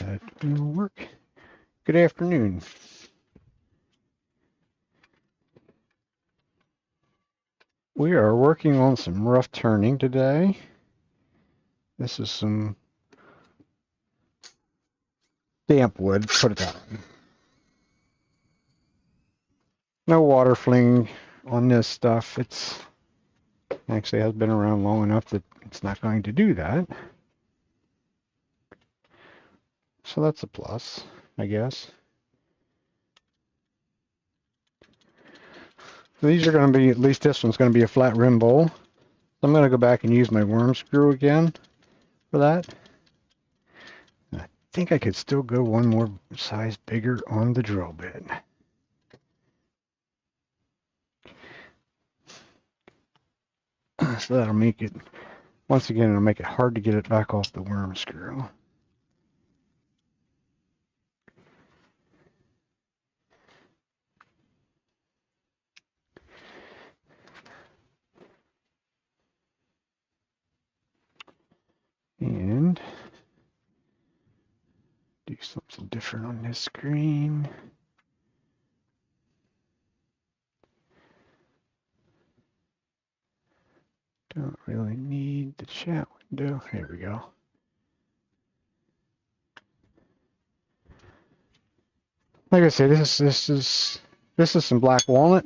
That will work. Good afternoon. We are working on some rough turning today. This is some damp wood, put it that way. No water fling on this stuff. It's actually has been around long enough that it's not going to do that. So that's a plus, I guess. These are going to be, at least this one's going to be a flat rim bowl. I'm going to go back and use my worm screw again for that. I think I could still go one more size bigger on the drill bit. So that'll make it, once again, it'll make it hard to get it back off the worm screw. And do something different on this screen. Don't really need the chat window. Here we go. Like I said, this is some black walnut.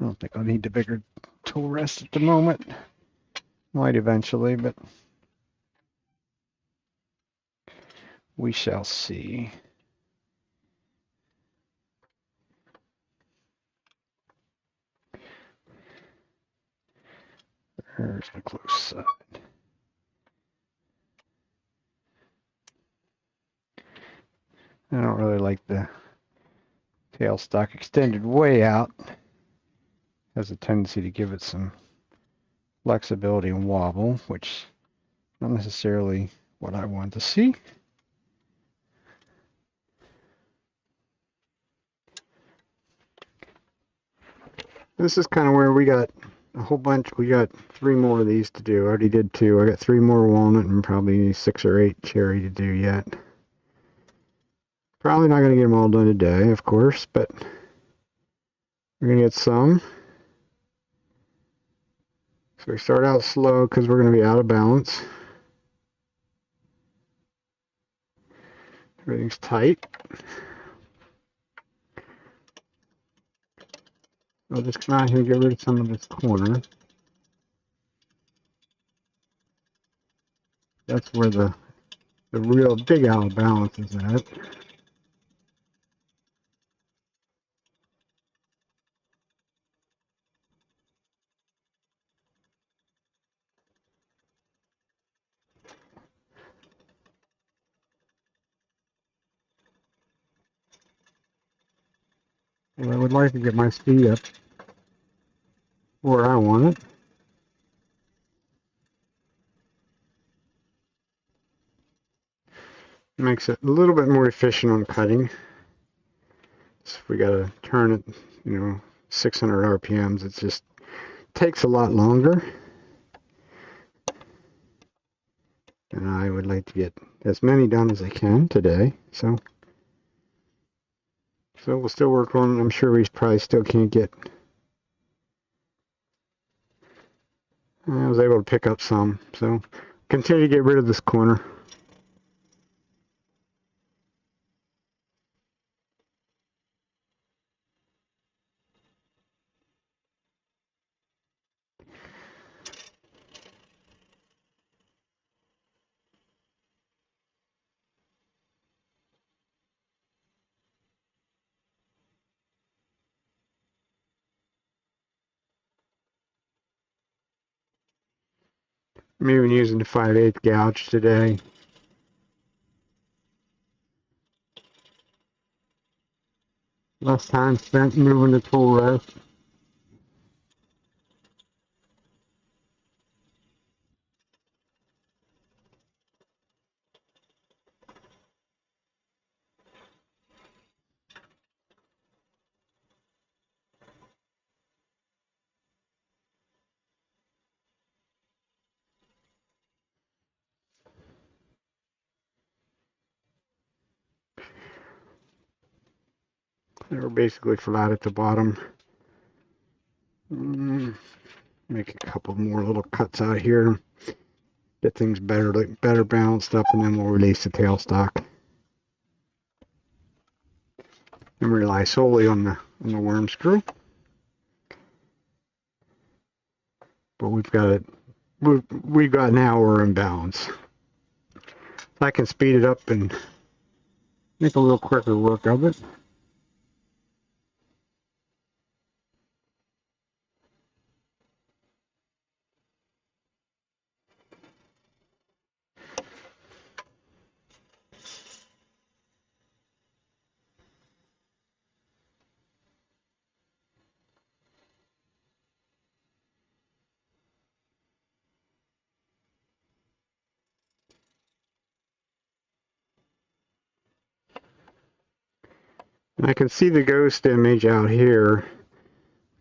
I don't think I'll need the bigger tool rest at the moment. Might eventually, but we shall see. There's the close side. I don't really like the tailstock extended way out. Has a tendency to give it some flexibility and wobble, which not necessarily what I want to see. This is kind of where we got a whole bunch. We got 3 more of these to do. I already did 2. I got 3 more walnut and probably 6 or 8 cherry to do yet. Probably not going to get them all done today, of course, but we're going to get some. So we start out slow because we're going to be out of balance. Everything's tight. I'll just come out here and get rid of some of this corner. That's where the real big out of balance is at. Well, I would like to get my speed up where I want it. Makes it a little bit more efficient on cutting. So if we got to turn it, 600 RPMs, it just takes a lot longer. And I would like to get as many done as I can today. So we'll still work on it. I'm sure we probably still can't get. I was able to pick up some. So continue to get rid of this corner. I'm even using the 5/8 gouge today. Less time spent moving the tool rest. They were basically flat at the bottom. Make a couple more little cuts out here. Get things better balanced up, and then we'll release the tailstock. And rely solely on the worm screw. But we've got it. We've got now we're in balance. I can speed it up and make a little quicker work of it. And I can see the ghost image out here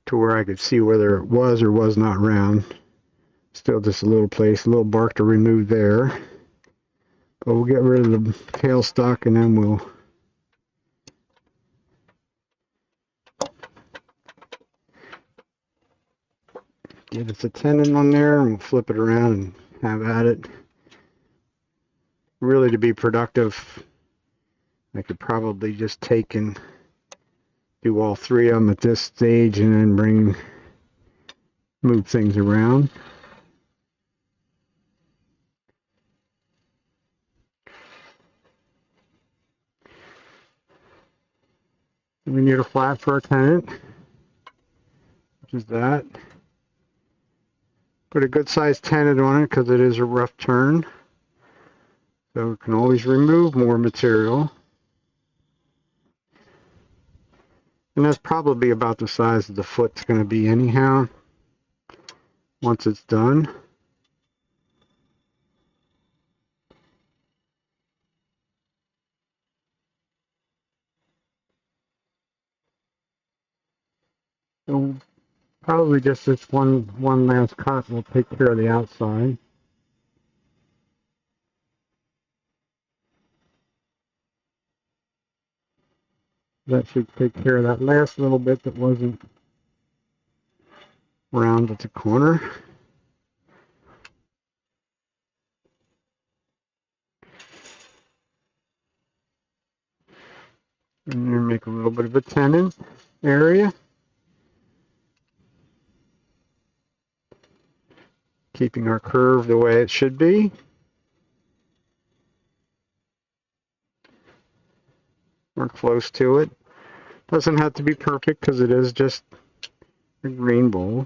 to where I could see whether it was or was not round. Still just a little place, a little bark to remove there. But we'll get rid of the tailstock and then we'll get us a tenon on there and we'll flip it around and have at it. Really, to be productive, I could probably just take and do all three of them at this stage and then move things around. We need a flat for our tenon, which is that. Put a good sized tenon on it because it is a rough turn. So we can always remove more material. And that's probably about the size of the foot's going to be anyhow, once it's done. So probably just this one last cut will take care of the outside. That should take care of that last little bit that wasn't round at the corner. And then make a little bit of a tenon area. Keeping our curve the way it should be. We're close to it. Doesn't have to be perfect because it is just a green bowl.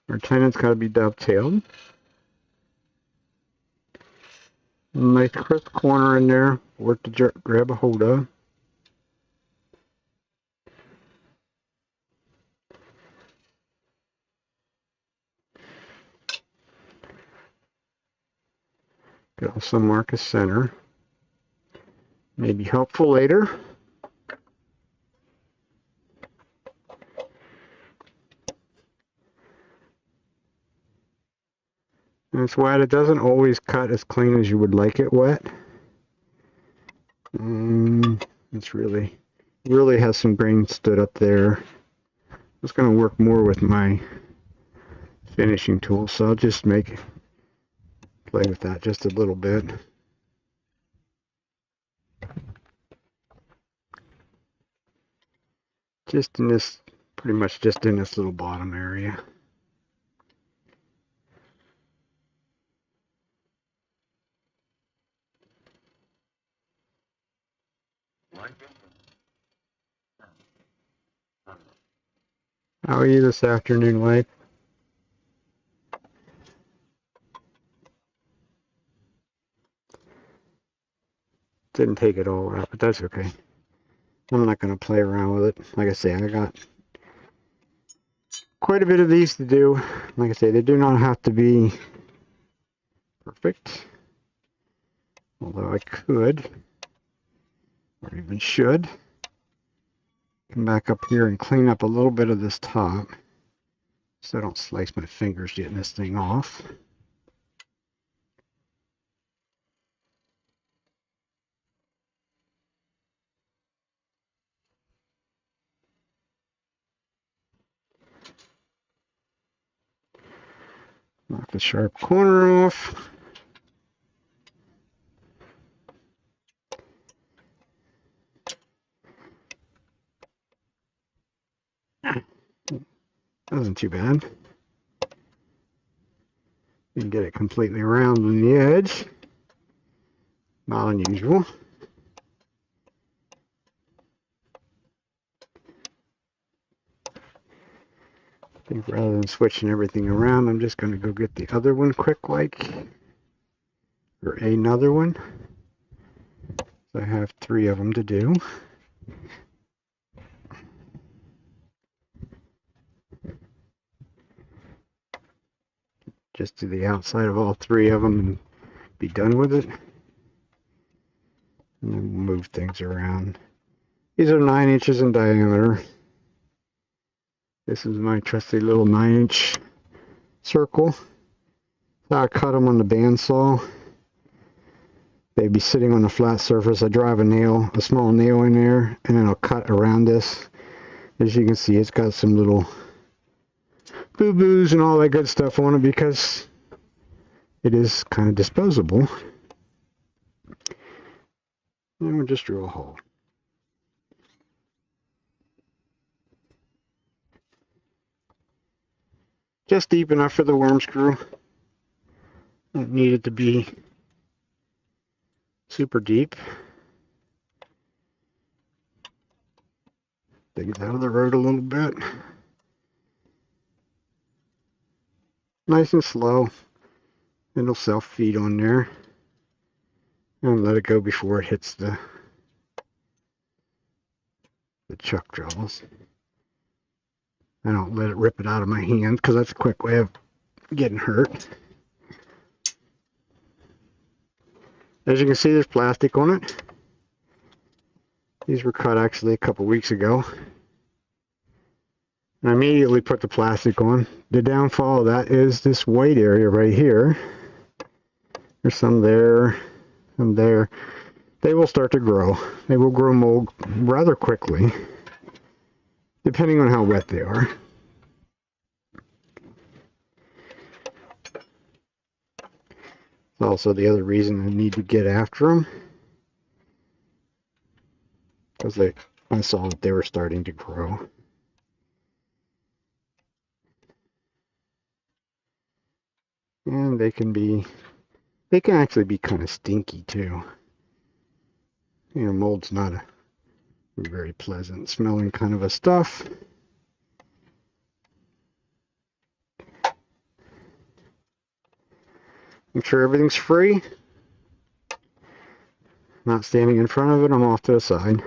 Our tenon's got to be dovetailed. Nice crisp corner in there, worth to grab a hold of. Could also mark a center. May be helpful later. And it's wet. It doesn't always cut as clean as you would like it wet. It's really has some grain stood up there. It's going to work more with my finishing tool, so I'll just play with that just a little bit. Just in this, pretty much just in this little bottom area. How are you this afternoon, wife? Didn't take it all out, but that's okay. I'm not going to play around with it. Like I say, I got quite a bit of these to do. Like I say, they do not have to be perfect. Although I could, or even should, come back up here and clean up a little bit of this top so I don't slice my fingers getting this thing off. the sharp corner off. Wasn't too bad. You can get it completely round on the edge. Not unusual. I think rather than switching everything around, I'm just going to go get the other one quick like, or another one. So I have 3 of them to do. Just do the outside of all 3 of them and be done with it. And then move things around. These are 9 inches in diameter. This is my trusty little 9-inch circle. So I cut them on the bandsaw. They'd be sitting on a flat surface. I drive a small nail in there, and then I'll cut around this. As you can see, it's got some little boo-boos and all that good stuff on it because it is kind of disposable. And we'll just drill a hole. Just deep enough for the worm screw. Don't need it to be super deep. Dig it out of the road a little bit. Nice and slow. It'll self-feed on there. And let it go before it hits the chuck jaws. I don't let it rip it out of my hand because that's a quick way of getting hurt. As you can see, there's plastic on it. These were cut actually a couple weeks ago. And I immediately put the plastic on. The downfall of that is this white area right here. There's some there, some there. They will start to grow. They will grow mold rather quickly, depending on how wet they are. Also, the other reason I need to get after them, because I saw that they were starting to grow. And they can actually be kind of stinky too. You know, mold's not a very pleasant smelling kind of a stuff. Make sure everything's free. Not standing in front of it, I'm off to the side.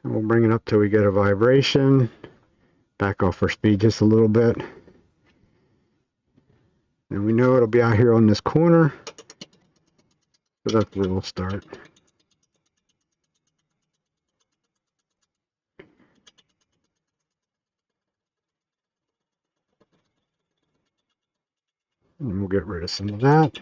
And we'll bring it up till we get a vibration. Back off our speed just a little bit. And we know it'll be out here on this corner. So that's where we'll start. And we'll get rid of some of that.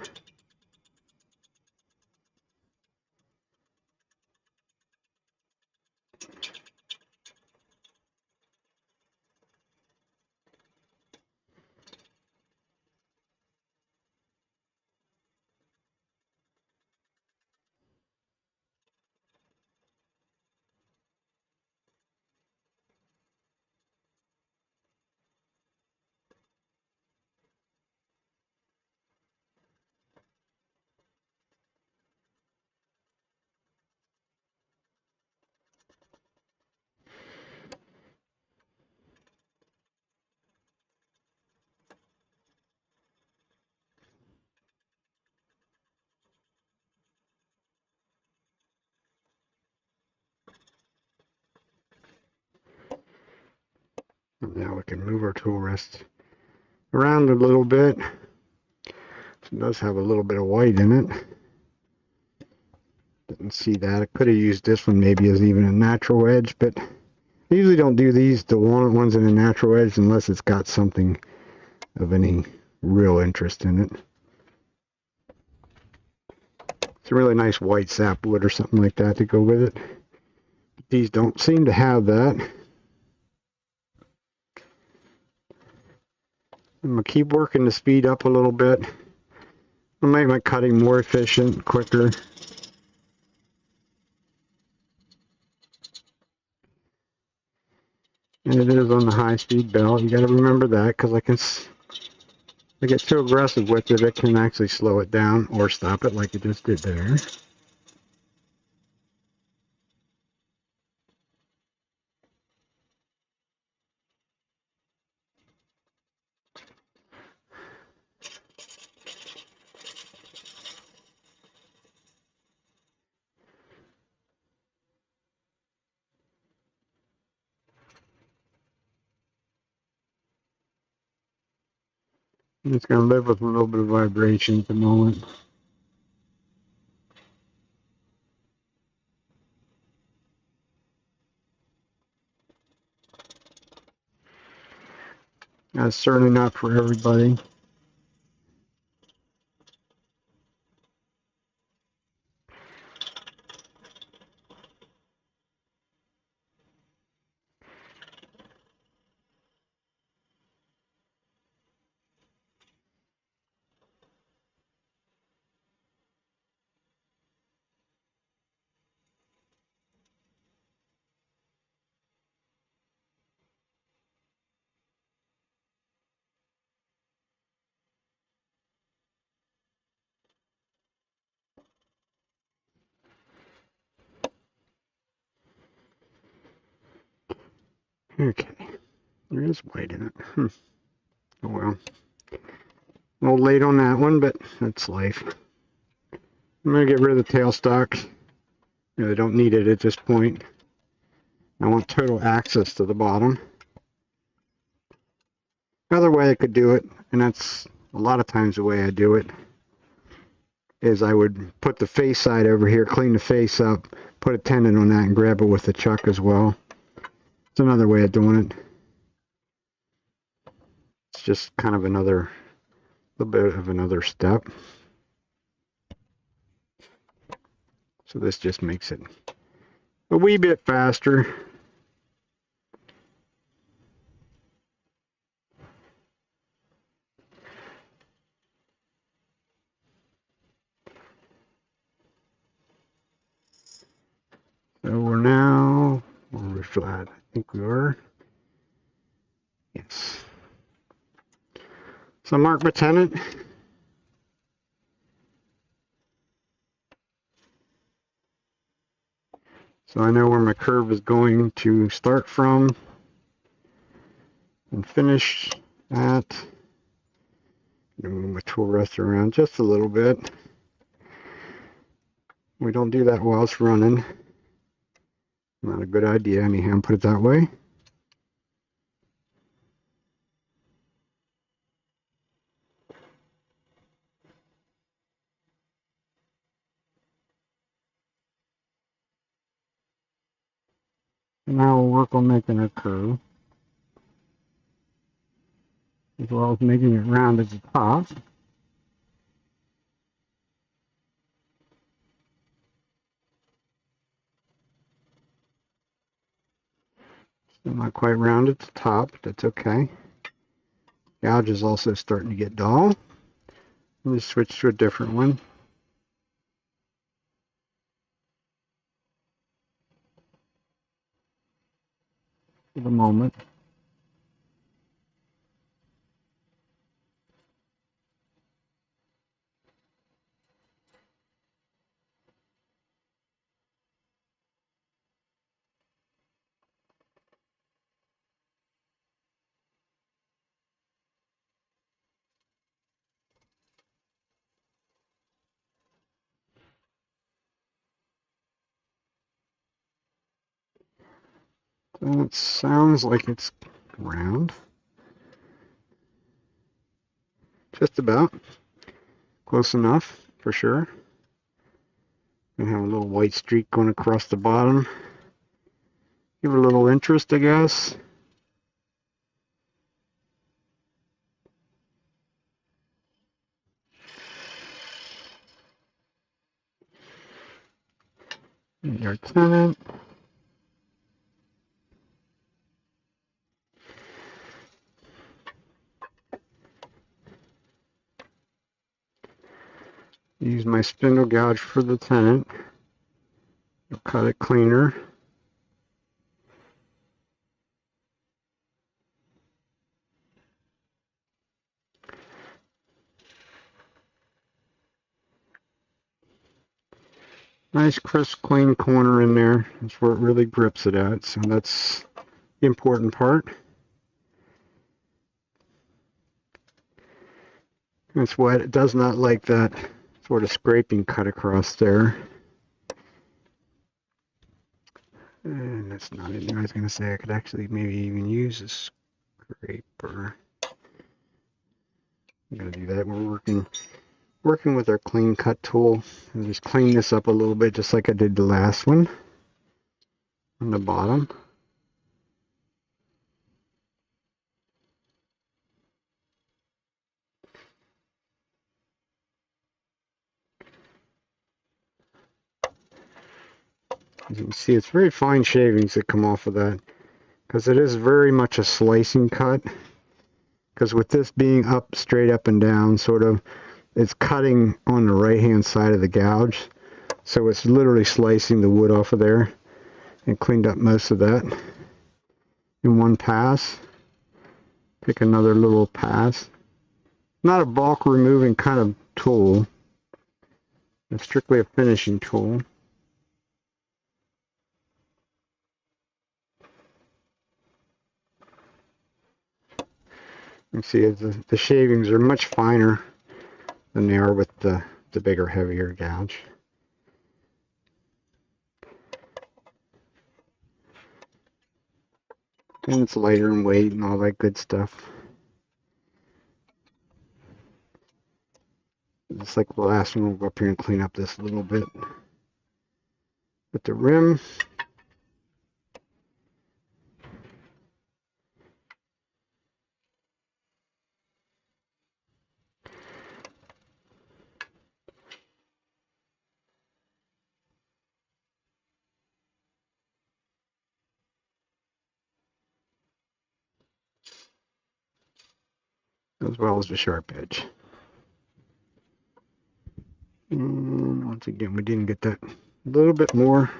And now we can move our tool rest around a little bit. It does have a little bit of white in it. Didn't see that. I could have used this one maybe as even a natural edge, but I usually don't do the walnut ones in a natural edge unless it's got something of any real interest in it. It's a really nice white sapwood or something like that to go with it. These don't seem to have that. I'm going to keep working the speed up a little bit. I'll make my cutting more efficient, quicker. And it is on the high-speed belt. You got to remember that, because if I get too aggressive with it, it can actually slow it down or stop it like it just did there. And it's going to live with a little bit of vibration at the moment. That's certainly not for everybody. Okay, there is white in it. Oh well. A little late on that one, but that's life. I'm going to get rid of the tailstock. I don't need it at this point. I want total access to the bottom. Another way I could do it, and that's a lot of times the way I do it, is I would put the face side over here, clean the face up, put a tendon on that, and grab it with the chuck as well. It's another way of doing it. It's just kind of another, little bit of another step. So this just makes it a wee bit faster. So we're flat. I think we are. Yes. So mark my tendon. So I know where my curve is going to start from and finish at. I'm going to move my tool rest around just a little bit. We don't do that while it's running. Not a good idea anyhow, put it that way. And now we'll work on making a curve, as well as making it round at the top. Still not quite round at the top, but that's okay. Gouge is also starting to get dull. Let me switch to a different one. For the moment. So it sounds like it's round. Just about. Close enough, for sure. We have a little white streak going across the bottom. Give it a little interest, I guess. Your tenant. spindle gouge for the tenant. I'll cut it cleaner. Nice crisp clean corner in there. That's where it really grips it at, so that's the important part. That's why it does not like that sort of scraping cut across there. And that's not in there. I was going to say I could actually maybe even use a scraper. I'm going to do that. We're working with our clean cut tool. I'll just clean this up a little bit just like I did the last one on the bottom. As you can see, it's very fine shavings that come off of that, because it is very much a slicing cut. Because with this being up, straight up and down, sort of, it's cutting on the right hand side of the gouge. So it's literally slicing the wood off of there, and cleaned up most of that in one pass. Pick another little pass. Not a bulk removing kind of tool. It's strictly a finishing tool. You can see the shavings are much finer than they are with the bigger, heavier gouge. And it's lighter in weight and all that good stuff. Just like the last one, we'll go up here and clean up this a little bit. With the rim, as well as the sharp edge. And once again, we didn't get that a little bit more.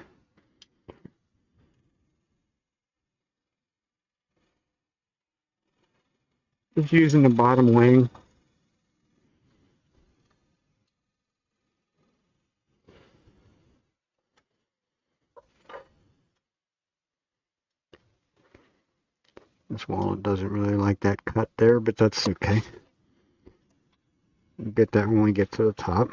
Just using the bottom wing. This walnut doesn't really like that cut there, but that's okay. We'll get that when we get to the top.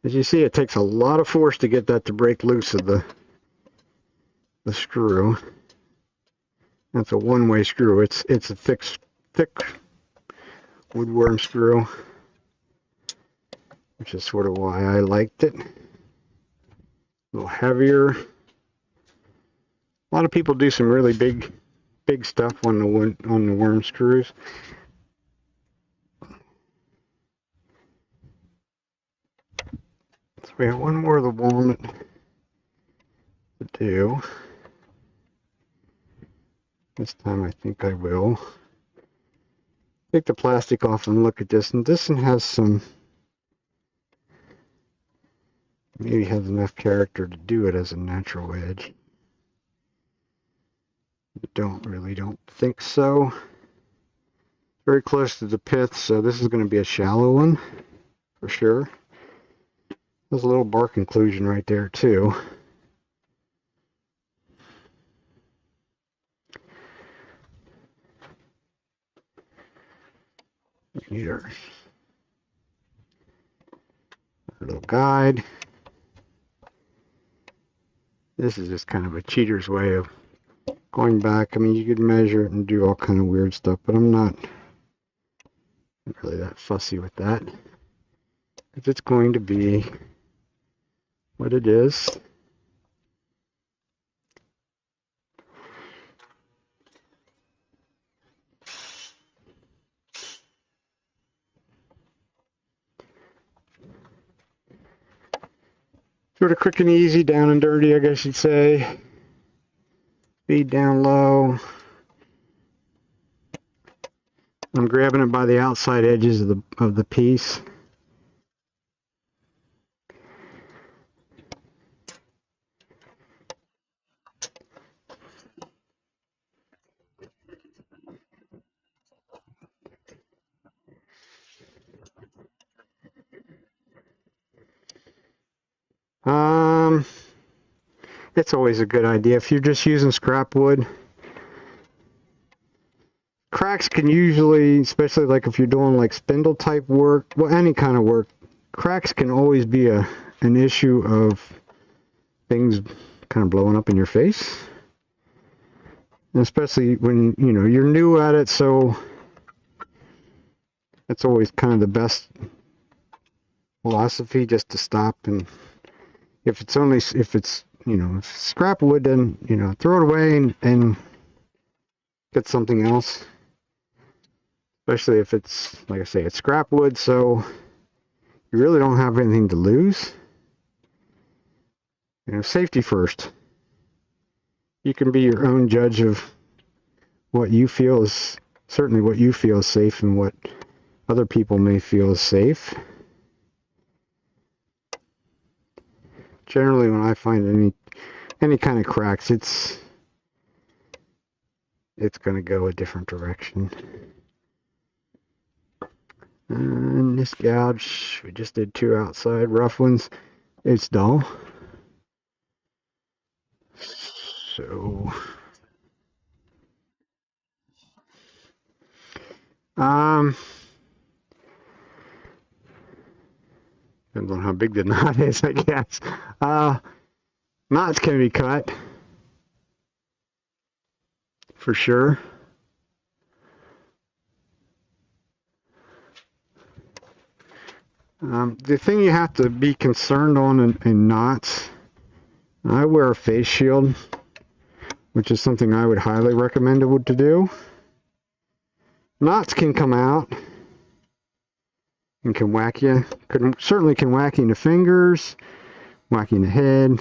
As you see, it takes a lot of force to get that to break loose of the screw. That's a one-way screw. It's a thick woodworm screw, which is sort of why I liked it. A little heavier. A lot of people do some really big stuff on the worm screws. So we have one more of the walnut to do. This time I think I will. Take the plastic off and look at this, and this one has some, maybe has enough character to do it as a natural edge. But don't think so. Very close to the pith, so this is going to be a shallow one for sure. There's a little bark inclusion right there too. We need our little guide. This is just kind of a cheater's way of going back. I mean, you could measure it and do all kind of weird stuff, but I'm not really that fussy with that. If it's going to be what it is. Sort of quick and easy, down and dirty, I guess you'd say. Feed down low. I'm grabbing it by the outside edges of the piece. It's always a good idea if you're just using scrap wood. Cracks can usually, especially like if you're doing like spindle type work, well, any kind of work, cracks can always be an issue of things kind of blowing up in your face. And especially when, you know, you're new at it, so that's always kind of the best philosophy, just to stop. And if it's you know, if it's scrap wood, then, you know, throw it away and get something else. Especially if it's, like I say, it's scrap wood, so you really don't have anything to lose. You know, safety first. You can be your own judge of what you feel is, certainly what you feel is safe and what other people may feel is safe. Generally, when I find any kind of cracks, it's going to go a different direction. And this gouge, we just did 2 outside rough ones. It's dull. So, depends on how big the knot is, I guess. Knots can be cut, for sure. The thing you have to be concerned on in knots, I wear a face shield, which is something I would highly recommend to do. Knots can come out and can whack you. Certainly can whack you in the fingers, whack you in the head. In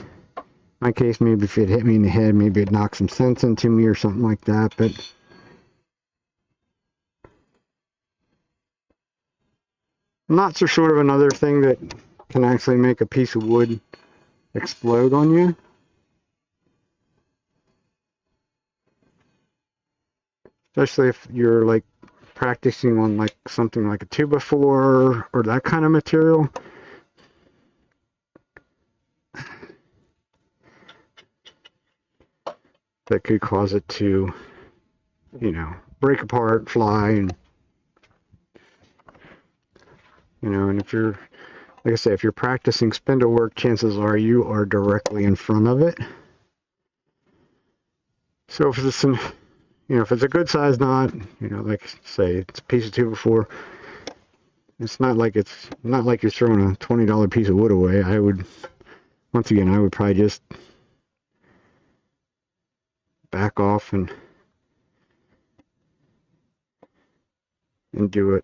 my case, maybe if it hit me in the head, maybe it knocked some sense into me or something like that. But knots are sort of another thing that can actually make a piece of wood explode on you. Especially if you're like practicing on like something like a 2x4 or that kind of material. That could cause it to, you know, break apart, fly, and, you know, and if you're, like I say, if you're practicing spindle work, chances are you are directly in front of it. So if it's an, you know, if it's a good size knot, you know, like say it's a piece of 2x4, it's not like you're throwing a $20 piece of wood away. I would, once again, I would probably just back off and do it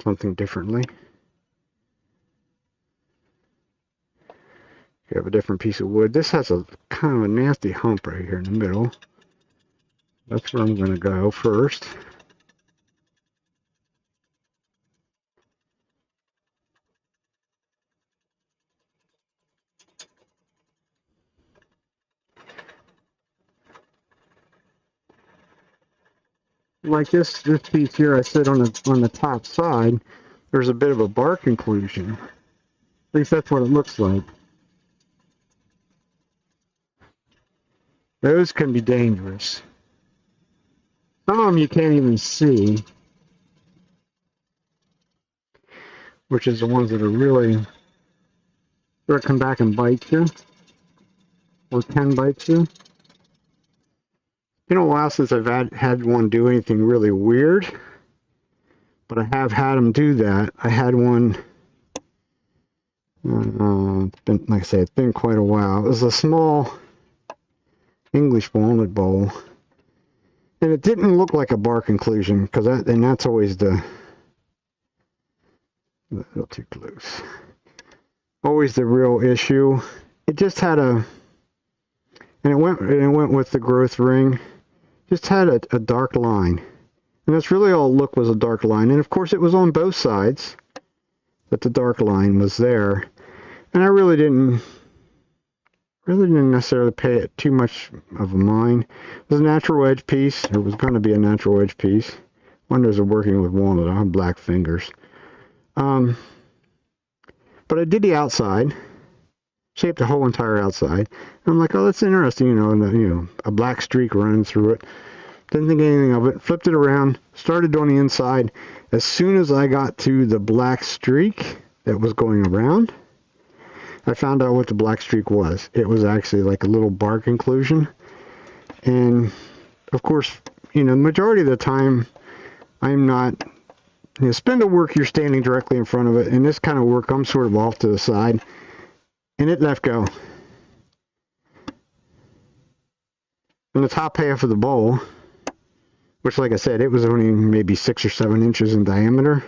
something differently. You have a different piece of wood. This has a kind of a nasty hump right here in the middle. That's where I'm going to go first. Like this piece here, I said on the top side, there's a bit of a bark inclusion. At least that's what it looks like. Those can be dangerous. Some of them you can't even see, which is the ones that are really, sort of come back and bite you, or can bite you. It's been a while since I've had one do anything really weird, but I have had them do that. I had one, it's been, like I say, it's been quite a while. It was a small English walnut bowl, and it didn't look like a bark inclusion, because that's always a little too close. Always the real issue. It just had and it went with the growth ring. Just had a dark line, and that's really all it looked was a dark line. And of course it was on both sides that the dark line was there, and I really didn't necessarily pay it too much of a mind. It was a natural edge piece. It was going to be a natural edge piece. Wonders of working with walnut. I have black fingers. But I did the outside, shaped the whole entire outside. And I'm like, oh, that's interesting, a black streak running through it. Didn't think anything of it. Flipped it around, started on the inside. As soon as I got to the black streak that was going around, I found out what the black streak was. It was actually like a little bark inclusion. And of course, the majority of the time, I'm not, spindle work, you're standing directly in front of it. And this kind of work, I'm sort of off to the side. And it let go. And the top half of the bowl, which, like I said, it was only maybe 6 or 7 inches in diameter,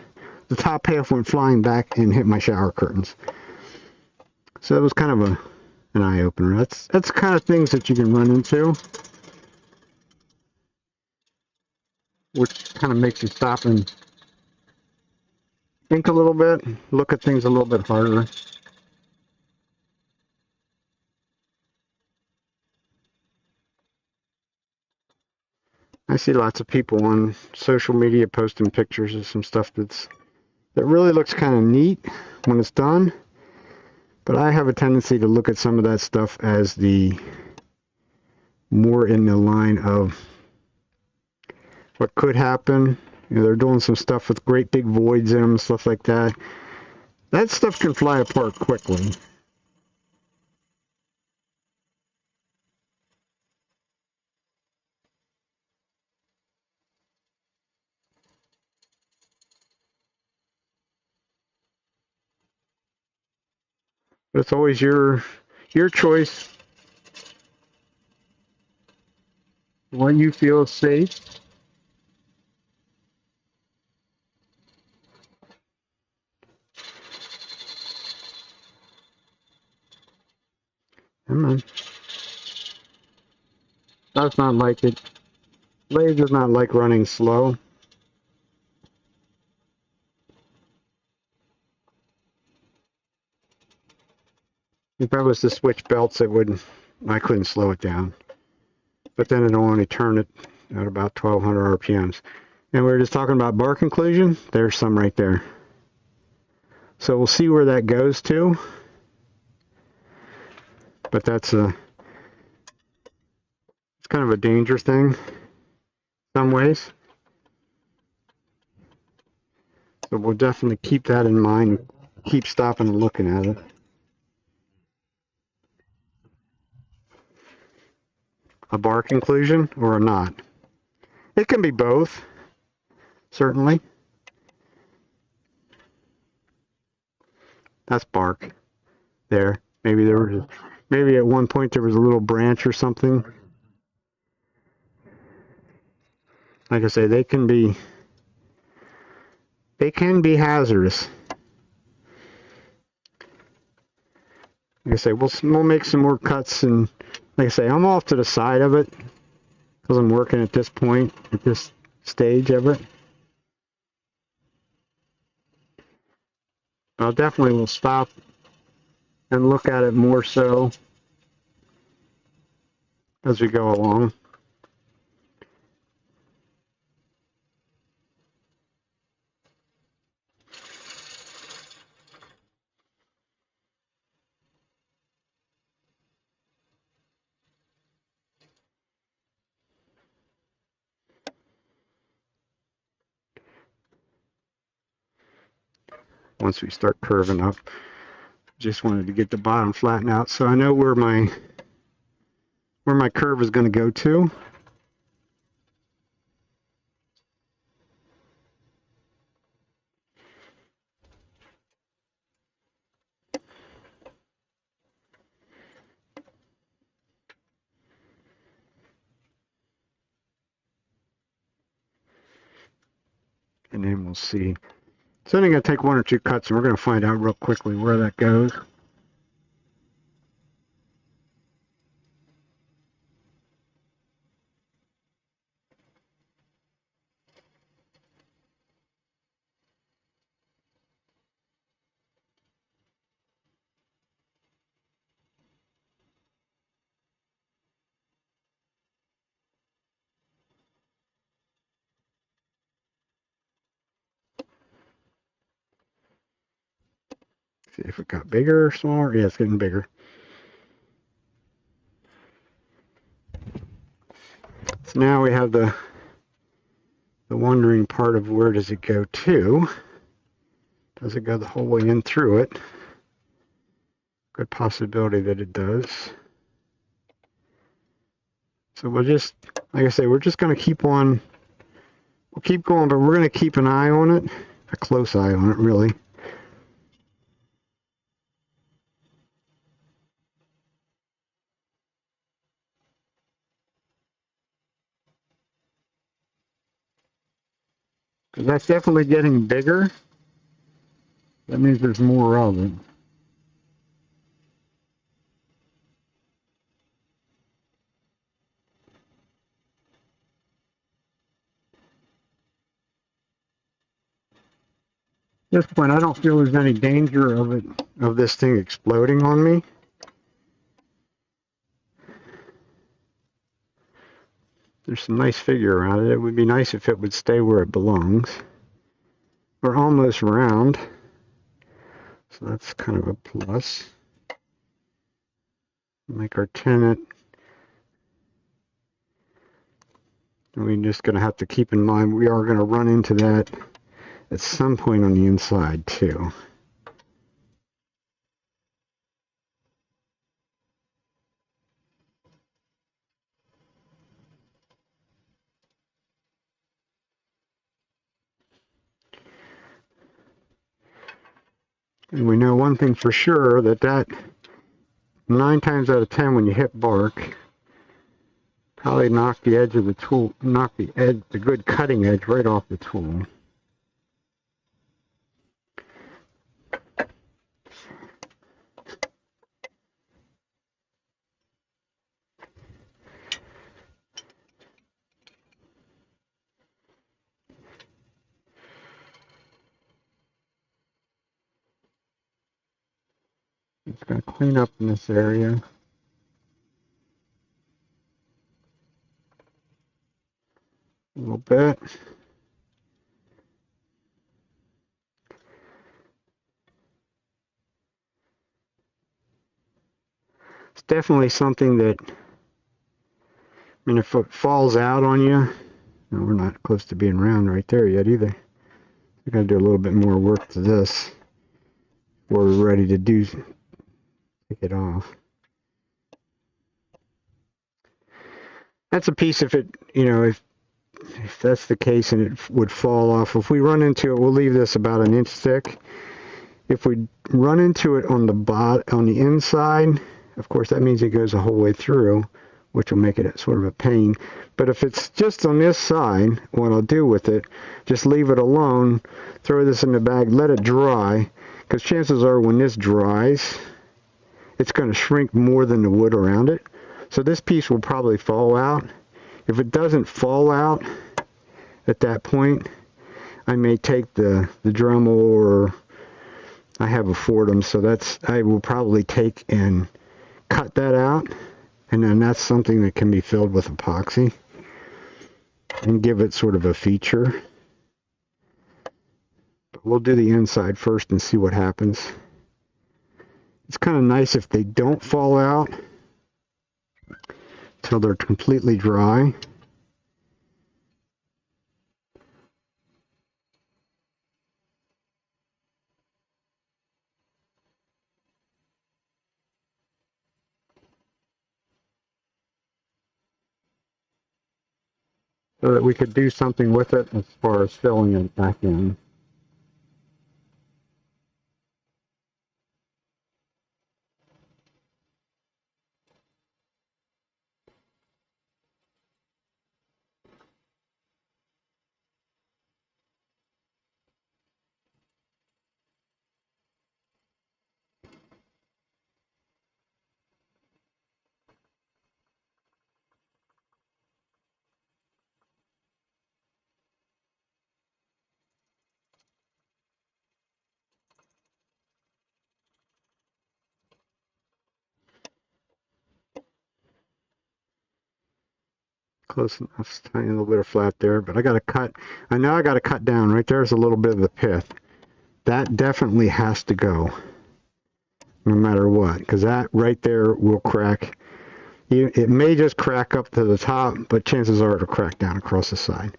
the top half went flying back and hit my shower curtains. So it was kind of an eye-opener. That's the kind of things that you can run into, which kind of makes you stop and think a little bit, look at things a little bit harder. I see lots of people on social media posting pictures of some stuff that really looks kind of neat when it's done. But I have a tendency to look at some of that stuff as the more in the line of what could happen. They're doing some stuff with great big voids in them, stuff like that. That stuff can fly apart quickly. But it's always your choice. What you feel is safe. Come on. Does not like it. Lathe does not like running slow. If I was to switch belts, I couldn't slow it down. But then it'll only turn it at about 1200 RPMs. And we were just talking about bark inclusion. There's some right there. So we'll see where that goes to. But it's kind of a danger thing in some ways. So we'll definitely keep that in mind. Keep stopping and looking at it. A bark inclusion or a knot? It can be both, certainly. That's bark. There. Maybe at one point there was a little branch or something. Like I say, they can be hazardous. Like I say, we'll make some more cuts, and like I say, I'm off to the side of it because I'm working at this point, at this stage of it. But I'll definitely will stop and look at it more so as we go along. Once we start curving up, just wanted to get the bottom flattened out so I know where my curve is going to go to. And then we'll see. So I'm going to take 1 or 2 cuts and we're going to find out real quickly where that goes. See if it got bigger or smaller. Yeah, it's getting bigger. So now we have the wondering part of where does it go to? Does it go the whole way in through it? Good possibility that it does. So we'll just, like I say, we're just going to keep on, we'll keep going, but we're going to keep an eye on it, a close eye on it, really. Because that's definitely getting bigger. That means there's more of it. At this point, I don't feel there's any danger of it, of this thing exploding on me. There's some nice figure around it. It would be nice if it would stay where it belongs. We're almost round, so that's kind of a plus. Make our tenon. And we're just going to have to keep in mind we are going to run into that at some point on the inside too. And we know one thing for sure, that 9 times out of 10 when you hit bark, probably knock the edge of the tool, knock the edge, the good cutting edge right off the tool. Just going to clean up in this area. A little bit. It's definitely something that, I mean, if it falls out on you, no, we're not close to being round right there yet either. We got to do a little bit more work to this. We're ready to take it off. That's a piece if it, you know, if that's the case and it would fall off. If we run into it, we'll leave this about an inch thick. If we run into it on the inside, of course that means it goes the whole way through, which will make it sort of a pain. But if it's just on this side, what I'll do with it, just leave it alone, throw this in the bag, let it dry, because chances are when this dries, it's going to shrink more than the wood around it. So this piece will probably fall out. If it doesn't fall out at that point, I may take the Dremel, or I have a Fordham, so I will probably take and cut that out, and then that's something that can be filled with epoxy and give it sort of a feature. But we'll do the inside first and see what happens. It's kind of nice if they don't fall out till they're completely dry. So that we could do something with it as far as filling it back in. Close enough, tiny little bit of flat there, but I got to cut. I know I got to cut down. Right there's a little bit of the pith. That definitely has to go. no matter what, because that right there will crack. It may just crack up to the top, but chances are it'll crack down across the side.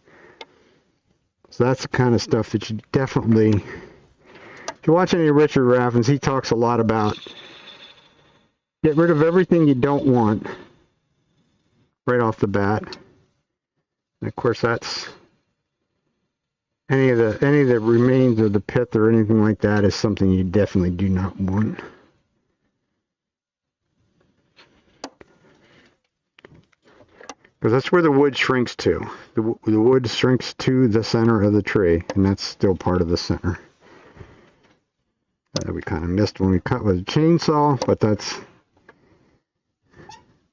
So that's the kind of stuff that you definitely, if you watch any of Richard Raffin's, he talks a lot about get rid of everything you don't want right off the bat. And of course, that's any of the remains of the pith or anything like that is something you definitely do not want. Because that's where the wood shrinks to. The wood shrinks to the center of the tree, and that's still part of the center. We kind of missed when we cut with a chainsaw, but that's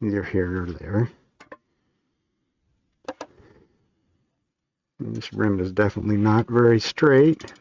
neither here nor there. And this rim is definitely not very straight.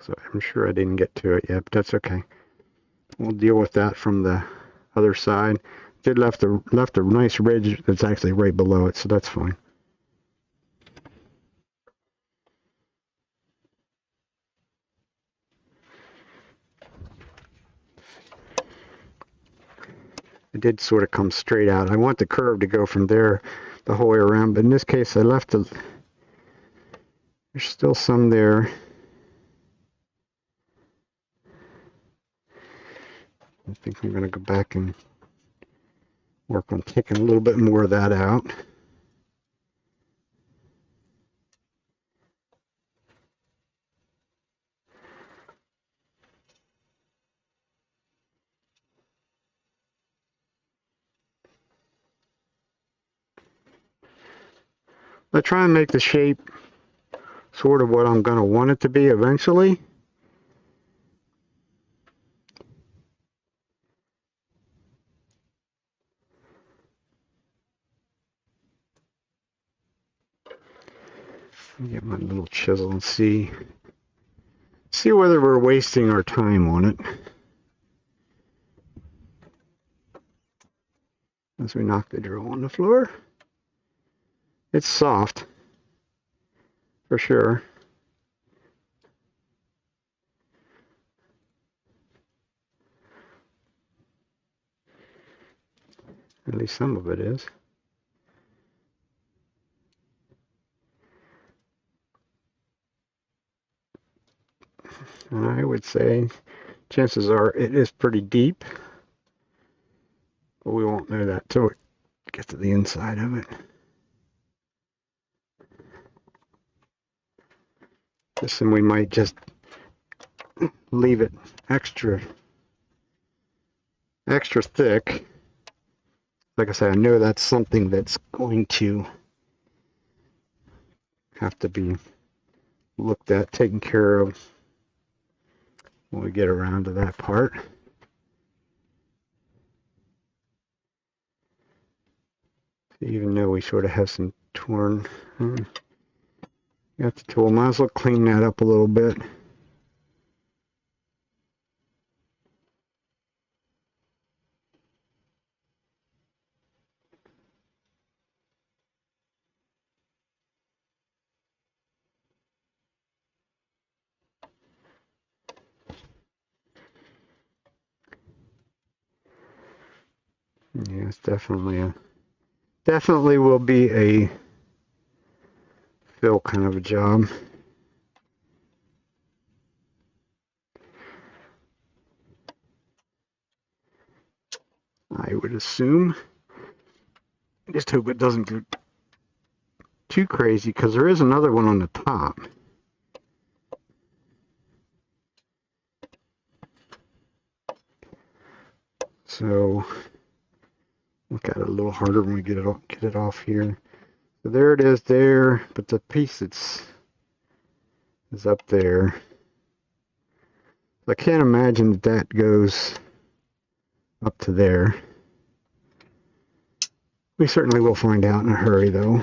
So I'm sure I didn't get to it yet, but that's okay. We'll deal with that from the other side. Did left a nice ridge that's actually right below it, so that's fine. It did sort of come straight out. I want the curve to go from there the whole way around, but in this case I left there's still some there. I think I'm going to go back and work on taking a little bit more of that out. I try and make the shape sort of what I'm going to want it to be eventually. Get my little chisel and see whether we're wasting our time on it. As we knock the drill on the floor. It's soft, for sure. At least some of it is. I would say chances are it is pretty deep, but we won't know that till we get to the inside of it. This one we might just leave it extra thick. Like I said, I know that's something that's going to have to be looked at, taken care of when we get around to that part. Even though we sort of have some torn, got the tool, might as well clean that up a little bit. Yeah, it's definitely will be a fill kind of a job. I would assume. I just hope it doesn't go too crazy, because there is another one on the top. So look at it a little harder when we get it off here. So there it is there, but the piece is up there. I can't imagine that goes up to there. We certainly will find out in a hurry, though.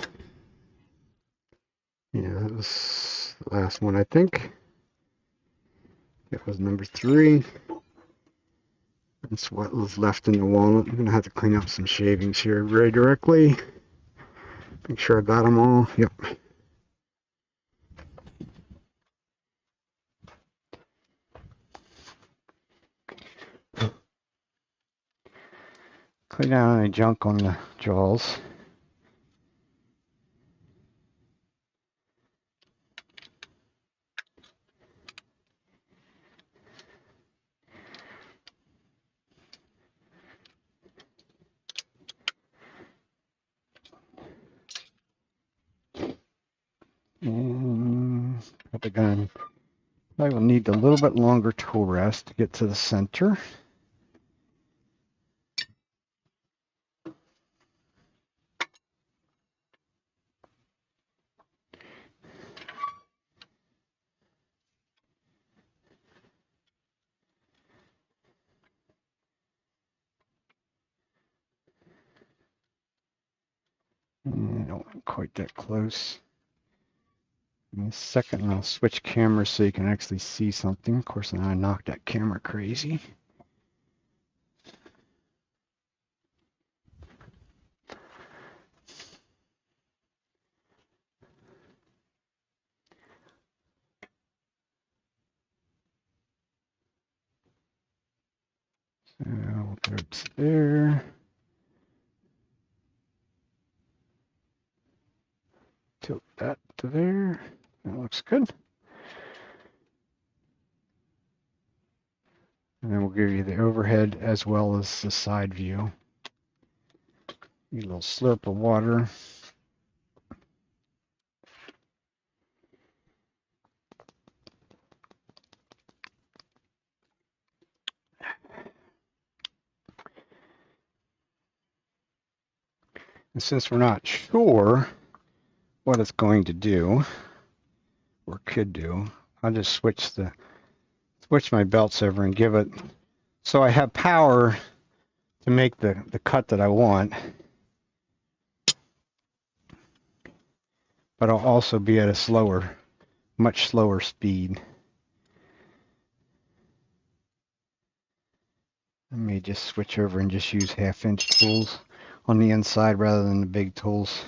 Yeah, that was the last one, I think. That was number 3. That's what was left in the walnut. I'm going to have to clean up some shavings here very directly. Make sure I got them all. Yep. Clean out any junk on the jaws. And I will need a little bit longer tool rest to get to the center. I don't want quite that close. In a second, I'll switch cameras so you can actually see something. Of course, now I knocked that camera crazy. So we'll go to there. Tilt that to there. That looks good. And then we'll give you the overhead as well as the side view. Need a little slurp of water. And since we're not sure what it's going to do, or could do, I'll just switch my belts over and give it, so I have power to make the cut that I want, but I'll also be at a much slower speed. I may just switch over and just use 1/2-inch tools on the inside rather than the big tools.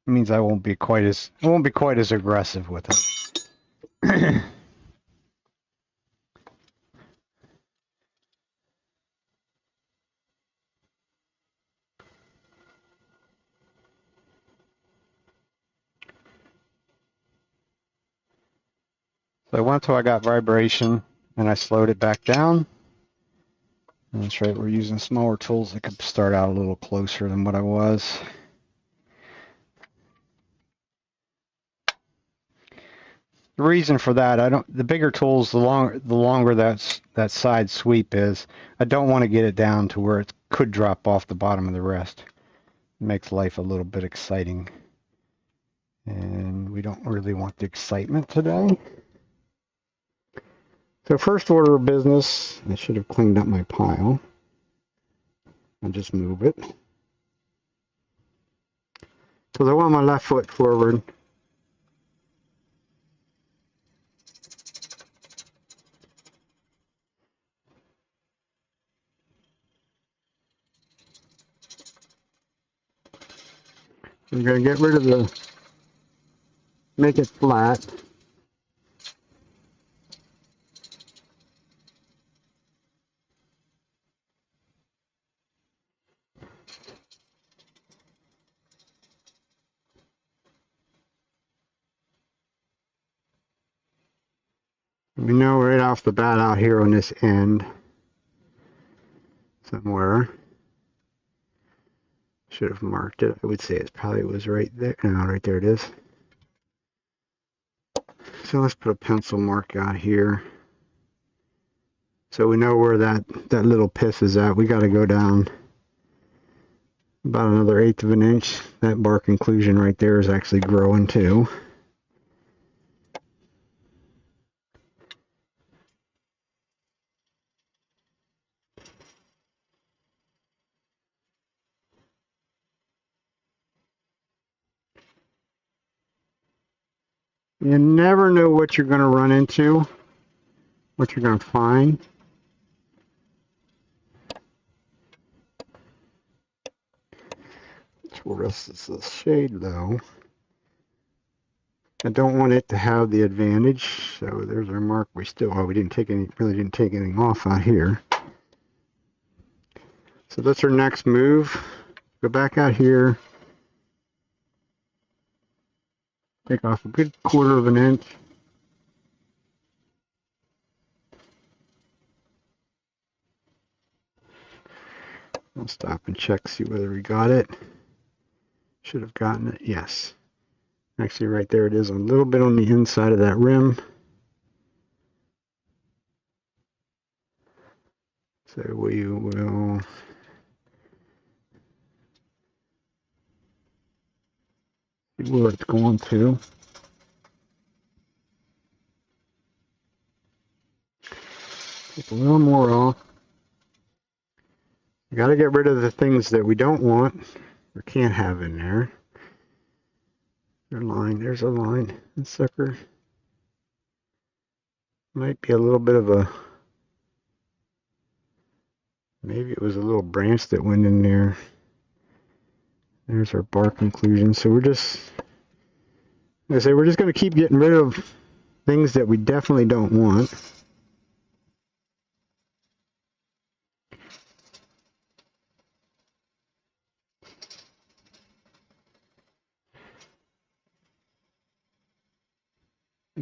It means I won't be quite as aggressive with it. So I went until I got vibration, and I slowed it back down. And that's right, we're using smaller tools that could start out a little closer than what I was. The reason for that, the bigger tools, the longer that side sweep is, I don't want to get it down to where it could drop off the bottom of the rest. It makes life a little bit exciting. And we don't really want the excitement today. So first order of business, I should have cleaned up my pile. I'll just move it. Because I want my left foot forward. I'm going to get rid of make it flat. We know right off the bat out here on this end somewhere. Should have marked it. I would say it probably was right there. No, right there it is. So let's put a pencil mark out here. So we know where that little piss is at. We got to go down about another 1/8 of an inch. That bark inclusion right there is actually growing too. You never know what you're going to run into, what you're going to find. Taurus is the shade though. I don't want it to have the advantage. So there's our mark. We didn't take anything off out here. So that's our next move. Go back out here. Take off a good 1/4 of an inch. I'll stop and check, see whether we got it. Should have gotten it, yes. Actually, right there it is, a little bit on the inside of that rim. So we will see where it's going to. Take a little more off. You got to get rid of the things that we don't want or can't have in there. There's a line. This sucker might be a little bit of a, maybe it was a little branch that went in there. There's our bark inclusion. So we're just, like I say, we're just going to keep getting rid of things that we definitely don't want.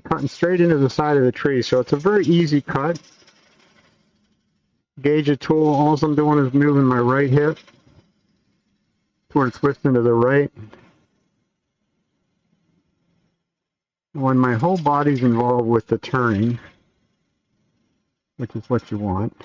Cutting straight into the side of the tree, so it's a very easy cut. Gauge a tool, all I'm doing is moving my right hip toward twisting to the right. When my whole body's involved with the turning, which is what you want,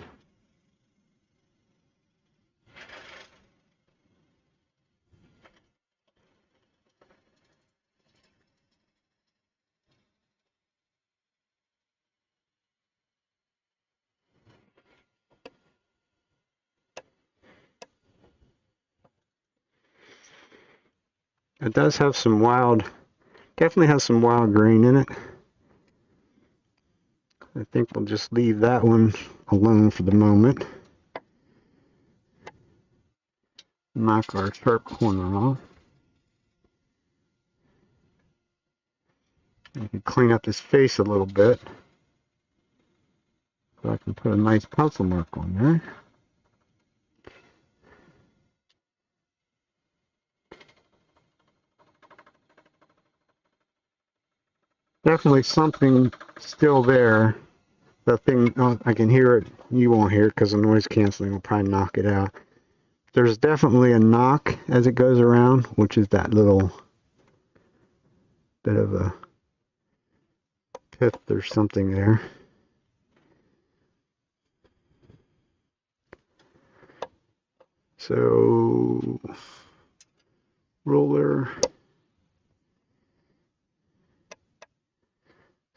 it does have some definitely has some wild grain in it. I think we'll just leave that one alone for the moment. Knock our sharp corner off. I can clean up his face a little bit, so I can put a nice pencil mark on there. Definitely something still there. That thing, I can hear it. You won't hear it because the noise canceling will probably knock it out. There's definitely a knock as it goes around, which is that little bit of a pith or something there. So, roller.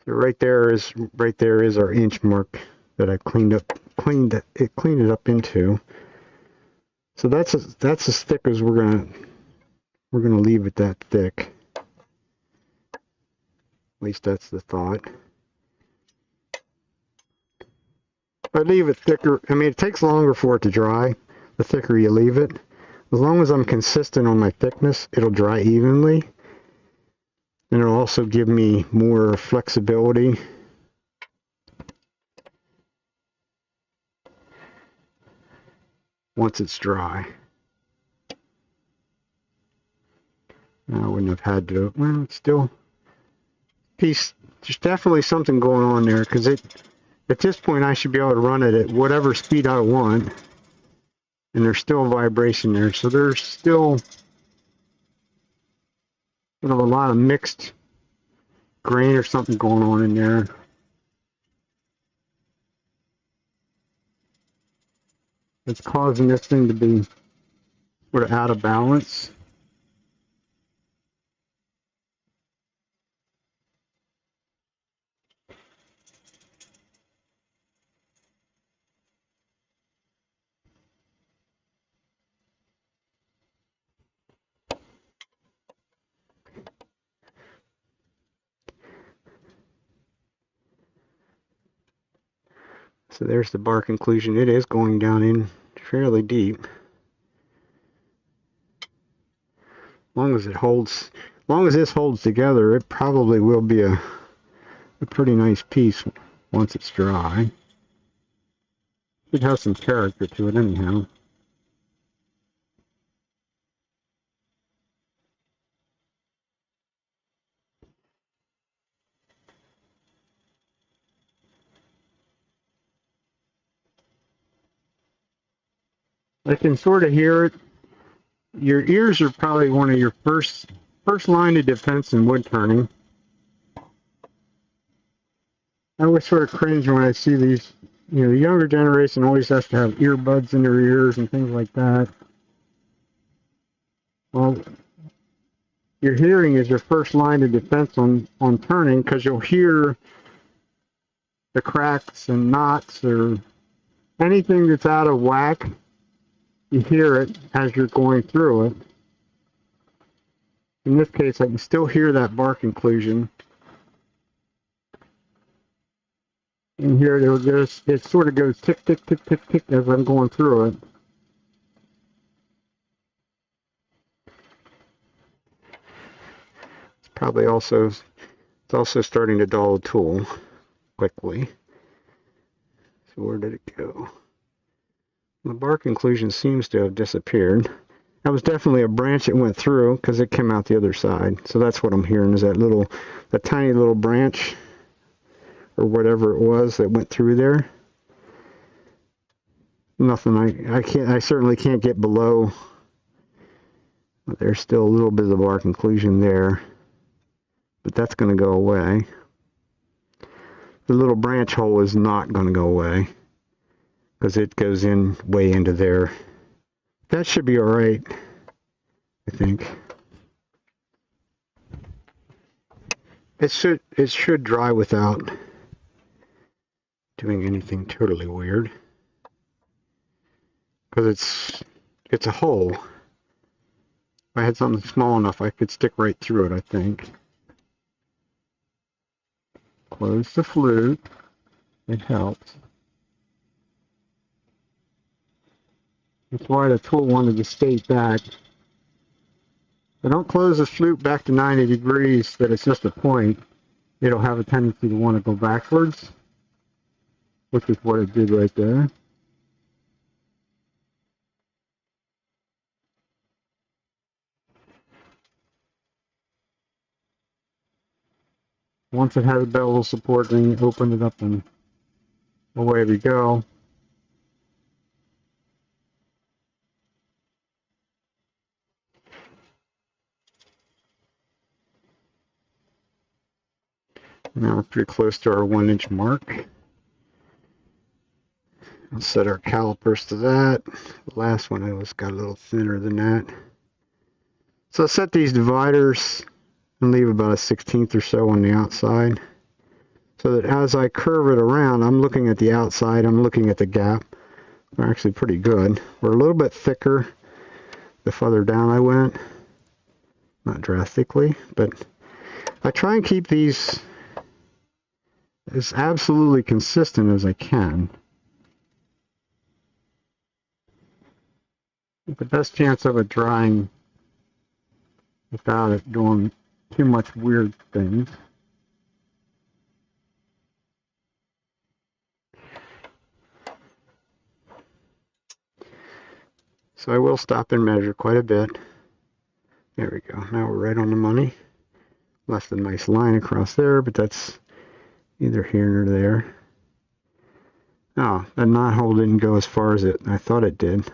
So right there is our inch mark that I cleaned it up into. So that's as thick as we're gonna leave it that thick. At least that's the thought. If I leave it thicker, I mean it takes longer for it to dry. The thicker you leave it, as long as I'm consistent on my thickness, it'll dry evenly. And it'll also give me more flexibility. Once it's dry. I wouldn't have had to, well, it's still, there's definitely something going on there, because at this point I should be able to run it at whatever speed I want, and there's still a vibration there, so there's still a lot of mixed grain or something going on in there. It's causing this thing to be sort of out of balance. So there's the bark inclusion. It is going down in fairly deep. As long as it holds, as long as this holds together, it probably will be a pretty nice piece once it's dry. Should have some character to it anyhow. I can sort of hear it. Your ears are probably one of your first line of defense in wood turning. I always sort of cringe when I see these, you know, the younger generation always has to have earbuds in their ears and things like that. Well, your hearing is your first line of defense on turning, because you'll hear the cracks and knots or anything that's out of whack. You hear it as you're going through it. In this case, I can still hear that bark inclusion. And here it sort of goes tick, tick, tick, tick, tick as I'm going through it. It's also starting to dull the tool quickly. So where did it go? The bark inclusion seems to have disappeared. That was definitely a branch that went through because it came out the other side. So that's what I'm hearing, is that tiny little branch or whatever it was that went through there. Nothing, I certainly can't get below. But there's still a little bit of the bark inclusion there, but that's going to go away. The little branch hole is not going to go away because it goes in way into there. That should be all right, I think. It should dry without doing anything totally weird, because it's a hole. If I had something small enough, I could stick right through it, I think. Close the flute. It helps. That's why the tool wanted to stay back. But don't close the flute back to 90 degrees that it's just a point. It'll have a tendency to want to go backwards, which is what it did right there. Once it has bevel support, then you open it up and away we go. Now we're pretty close to our 1-inch mark. I'll set our calipers to that. The last one I was got a little thinner than that. So I'll set these dividers and leave about a 1/16 or so on the outside, so that as I curve it around, I'm looking at the outside, I'm looking at the gap. They're actually pretty good. We're a little bit thicker the further down I went. Not drastically, but I try and keep these as absolutely consistent as I can. With the best chance of it drying without it doing too much weird things. So I will stop and measure quite a bit. There we go. Now we're right on the money. Left a nice line across there, but that's neither here nor there. Oh, that knot hole didn't go as far as I thought it did.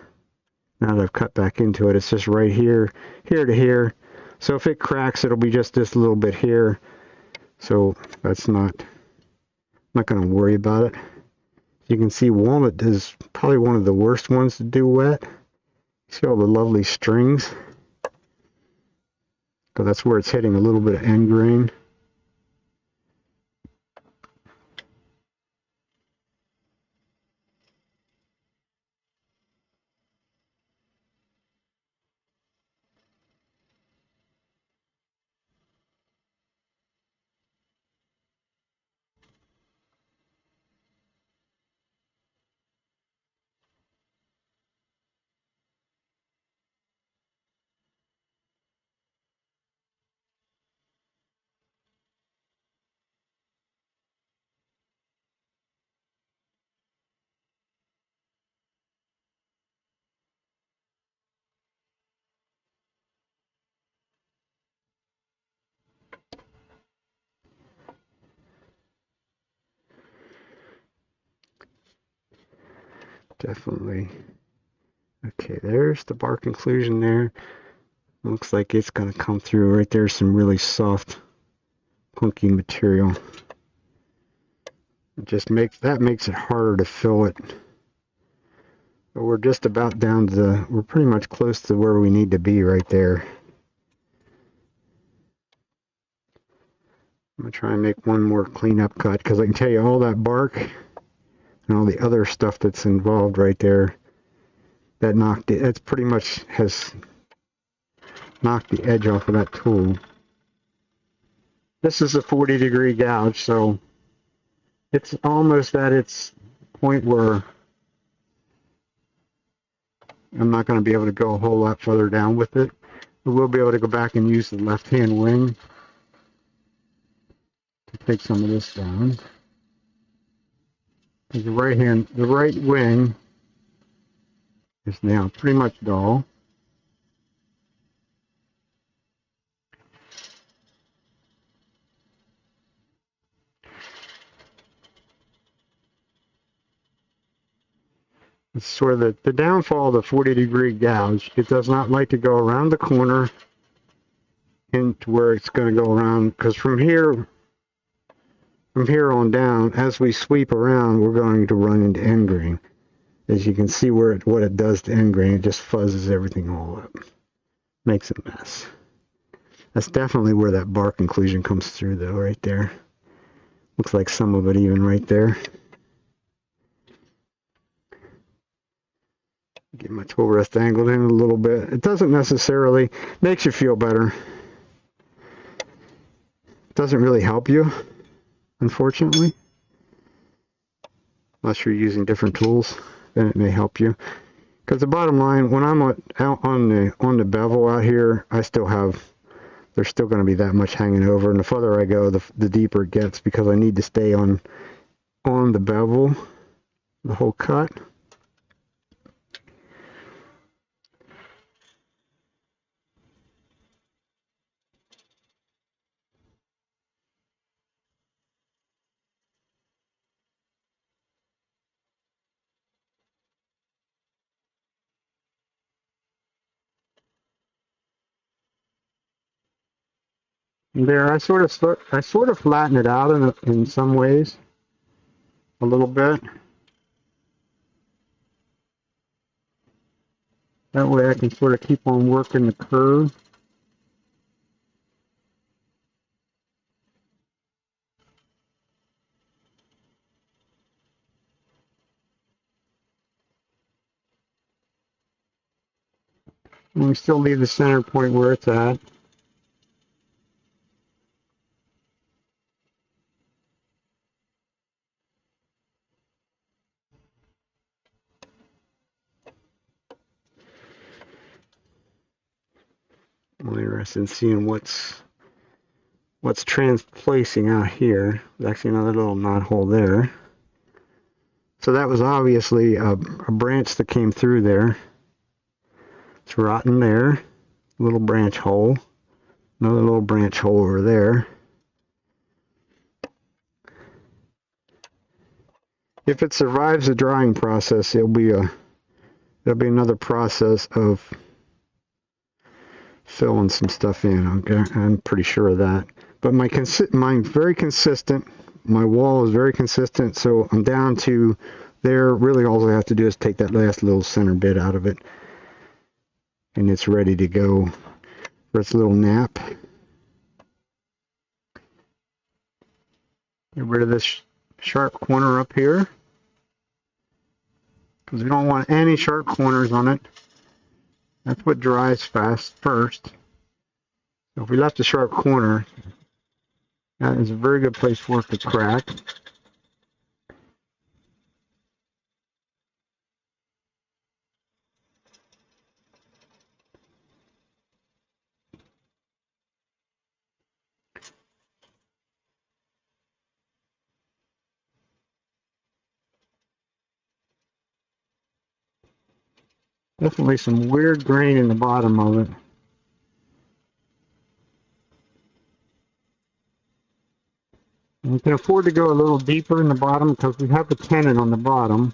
Now that I've cut back into it, it's just right here, here to here. So if it cracks, it'll be just this little bit here. So that's not going to worry about it. You can see walnut is probably one of the worst ones to do wet. See all the lovely strings? Because that's where it's hitting a little bit of end grain. Definitely. Okay, there's the bark inclusion there. Looks like it's going to come through. Right there's some really soft, clunky material. It just makes it harder to fill it. But we're just about down to we're pretty much close to where we need to be right there. I'm going to try and make one more cleanup cut because I can tell you all that bark and all the other stuff that's involved right there, that knocked it. That's pretty much has knocked the edge off of that tool. This is a 40-degree gouge, so it's almost at its point where I'm not going to be able to go a whole lot further down with it. But we'll be able to go back and use the left-hand wing to take some of this down. The right wing is now pretty much dull. It's sort of the downfall of the 40-degree gouge. It does not like to go around the corner into where it's going to go around, because from here on down, as we sweep around, we're going to run into end grain. As you can see what it does to end grain, it just fuzzes everything all up. Makes a mess. That's definitely where that bark inclusion comes through though, right there. Looks like some of it even right there. Get my tool rest angled in a little bit. It doesn't necessarily, makes you feel better. It doesn't really help you, unfortunately. Unless you're using different tools, then it may help you. Because the bottom line, when I'm out on the bevel out here, I still have, there's still going to be that much hanging over, and the further I go, the deeper it gets, because I need to stay on the bevel the whole cut. There, I sort of flatten it out in some ways, a little bit. That way I can sort of keep on working the curve. And we still leave the center point where it's at. I'm interested in seeing what's transplacing out here. There's actually another little knot hole there. So that was obviously a branch that came through there. It's rotten there. Little branch hole. Another little branch hole over there. If it survives the drying process, there'll be another process of filling some stuff in. I'm pretty sure of that. But mine's very consistent. My wall is very consistent, so I'm down to there. Really, all I have to do is take that last little center bit out of it, and it's ready to go for its little nap. Get rid of this sharp corner up here, because we don't want any sharp corners on it. That's what dries fast first. So if we left a sharp corner, that is a very good place for it to crack. Definitely some weird grain in the bottom of it. And we can afford to go a little deeper in the bottom because we have the tenon on the bottom.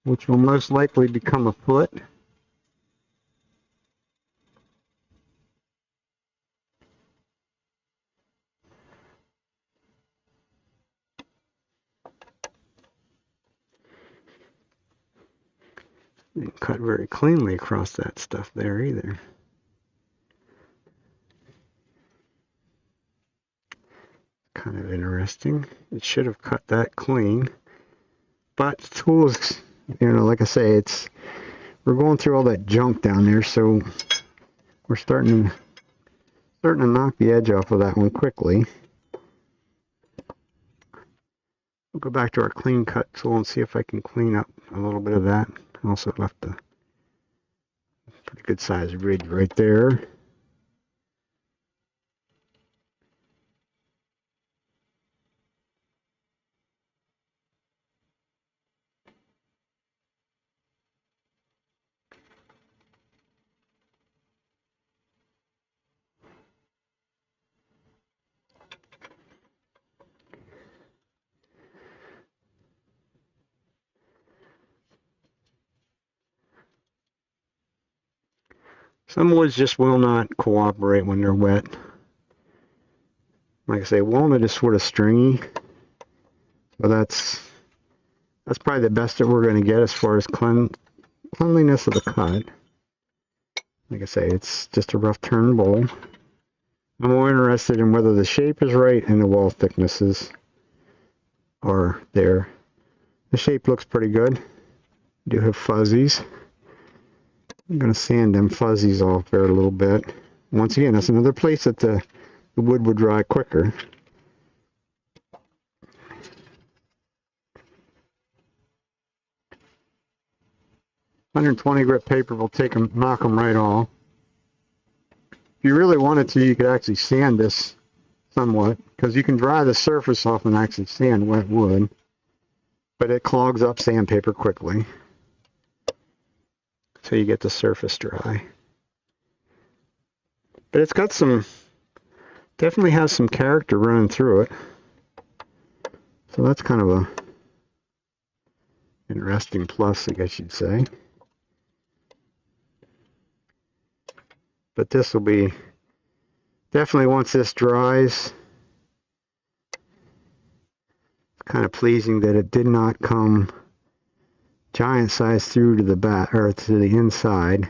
which will most likely become a foot. Didn't cut very cleanly across that stuff there either. Kind of interesting. It should have cut that clean. But the tools, you know, like I say, we're going through all that junk down there, so we're starting to knock the edge off of that one quickly. We'll go back to our clean cut tool and see if I can clean up a little bit of that. I also left a pretty good sized ridge right there. Some woods just will not cooperate when they're wet. Like I say, walnut is sort of stringy, but that's probably the best that we're going to get as far as cleanliness of the cut. Like I say, it's just a rough turn bowl. I'm more interested in whether the shape is right and the wall thicknesses are there. The shape looks pretty good. Do have fuzzies. I'm going to sand them fuzzies off there a little bit. Once again, that's another place that the wood would dry quicker. (120 grit paper will knock them right off. If you really wanted to, you could actually sand this somewhat, because you can dry the surface off and actually sand wet wood, but it clogs up sandpaper quickly. So you get the surface dry. But it's got definitely has some character running through it. So that's kind of a interesting plus, I guess you'd say. But this will be, definitely once this dries, it's kind of pleasing that it did not come giant size through to the back or to the inside,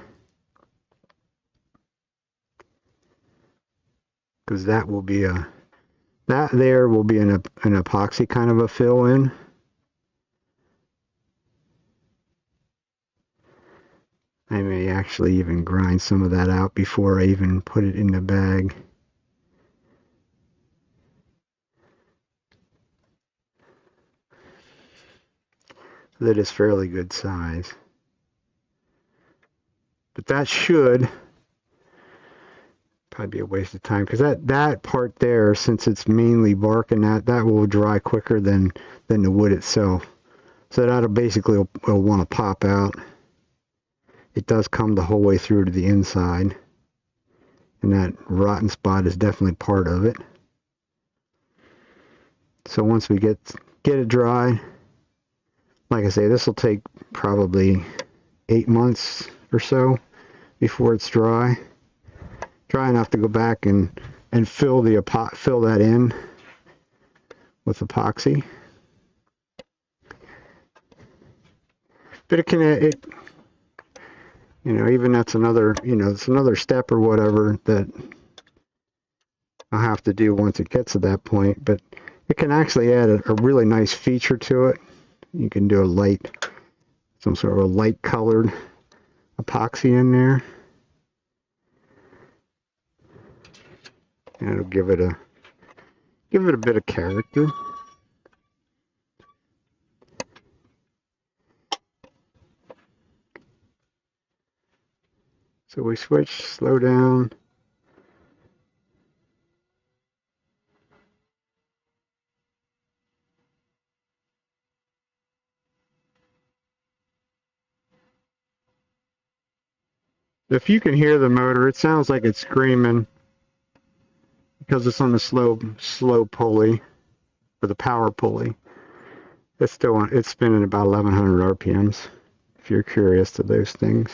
because that will be an epoxy kind of a fill in. I may actually even grind some of that out before I even put it in the bag. That is fairly good size. But that should probably be a waste of time, because that part there, since it's mainly bark and that will dry quicker than the wood itself. So that'll basically will want to pop out. It does come the whole way through to the inside, and that rotten spot is definitely part of it. So once we get it dry, like I say, this will take probably 8 months or so before it's dry enough to go back and fill that in with epoxy. But you know, even that's another, you know, it's another step or whatever that I'll have to do once it gets to that point. But it can actually add a really nice feature to it. You can do some sort of a light colored epoxy in there, and it'll give it a bit of character. So we switch, slow down. If you can hear the motor, it sounds like it's screaming because it's on the slow pulley, or the power pulley. It's spinning about 1100 RPMs. if you're curious to those things.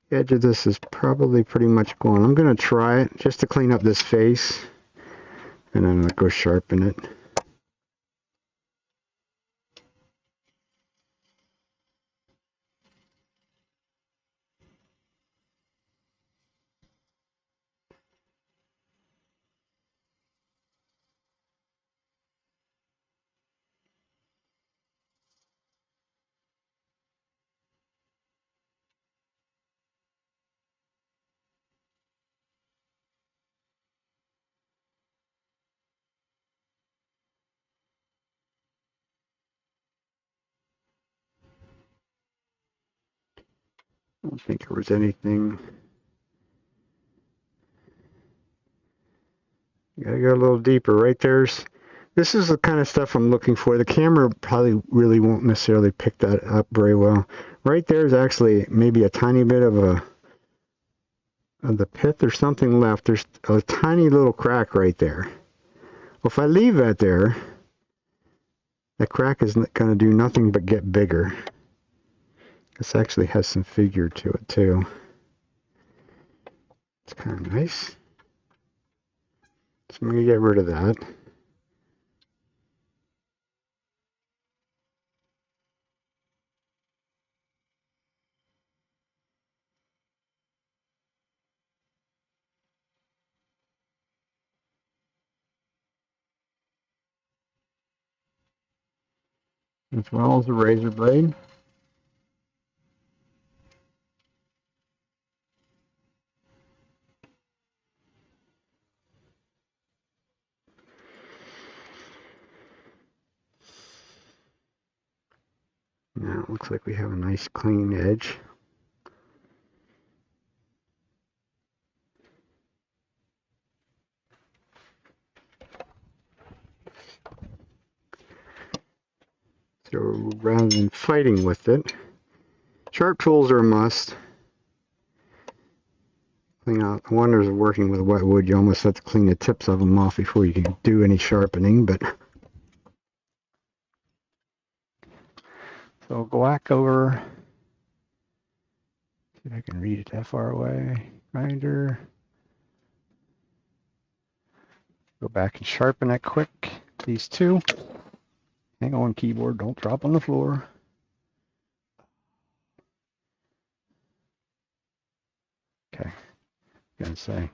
The edge of this is probably pretty much gone. I'm going to try it just to clean up this face, and then I'll go sharpen it. I don't think there was anything. You gotta go a little deeper. Right there's, this is the kind of stuff I'm looking for. The camera probably really won't necessarily pick that up very well. Right there's actually maybe a tiny bit of the pith or something left. There's a tiny little crack right there. Well, if I leave that there, that crack is going to do nothing but get bigger. This actually has some figure to it too. It's kind of nice. So I'm going to get rid of that. As well as the razor blade. Now it looks like we have a nice clean edge. So rather than fighting with it, sharp tools are a must. Clean out the wonders of working with wet wood. You almost have to clean the tips of them off before you can do any sharpening. But so go back over. See if I can read it that far away. Grinder. Go back and sharpen it quick. These two. Hang on, keyboard. Don't drop on the floor. Okay. Gonna say.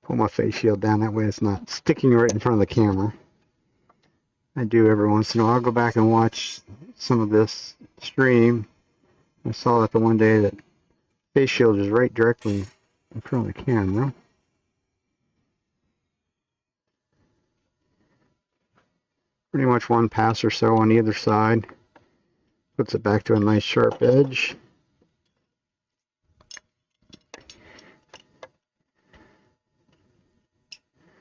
Pull my face shield down, that way it's not sticking right in front of the camera. I do every once in a while. I'll go back and watch some of this stream. I saw that the one day that face shield is right directly in front of the camera. Pretty much one pass or so on either side. Puts it back to a nice sharp edge.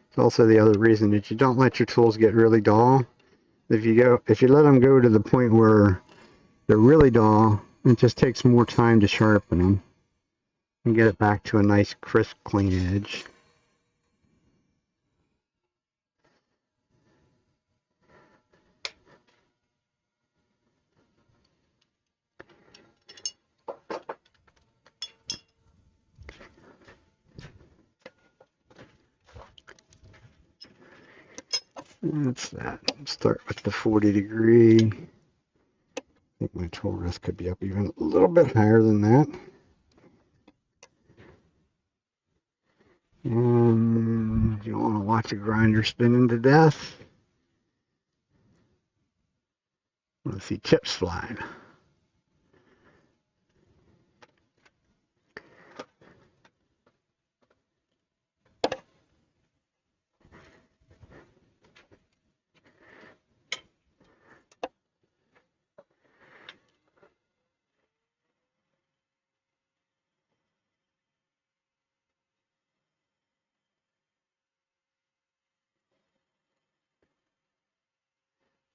It's also the other reason that you don't let your tools get really dull. If you let them go to the point where they're really dull, it just takes more time to sharpen them and get it back to a nice crisp clean edge. That's that. Start with the 40 degree. I think my tool rest could be up even a little bit higher than that. And you want to watch a grinder spinning to death. Want to see chips flying.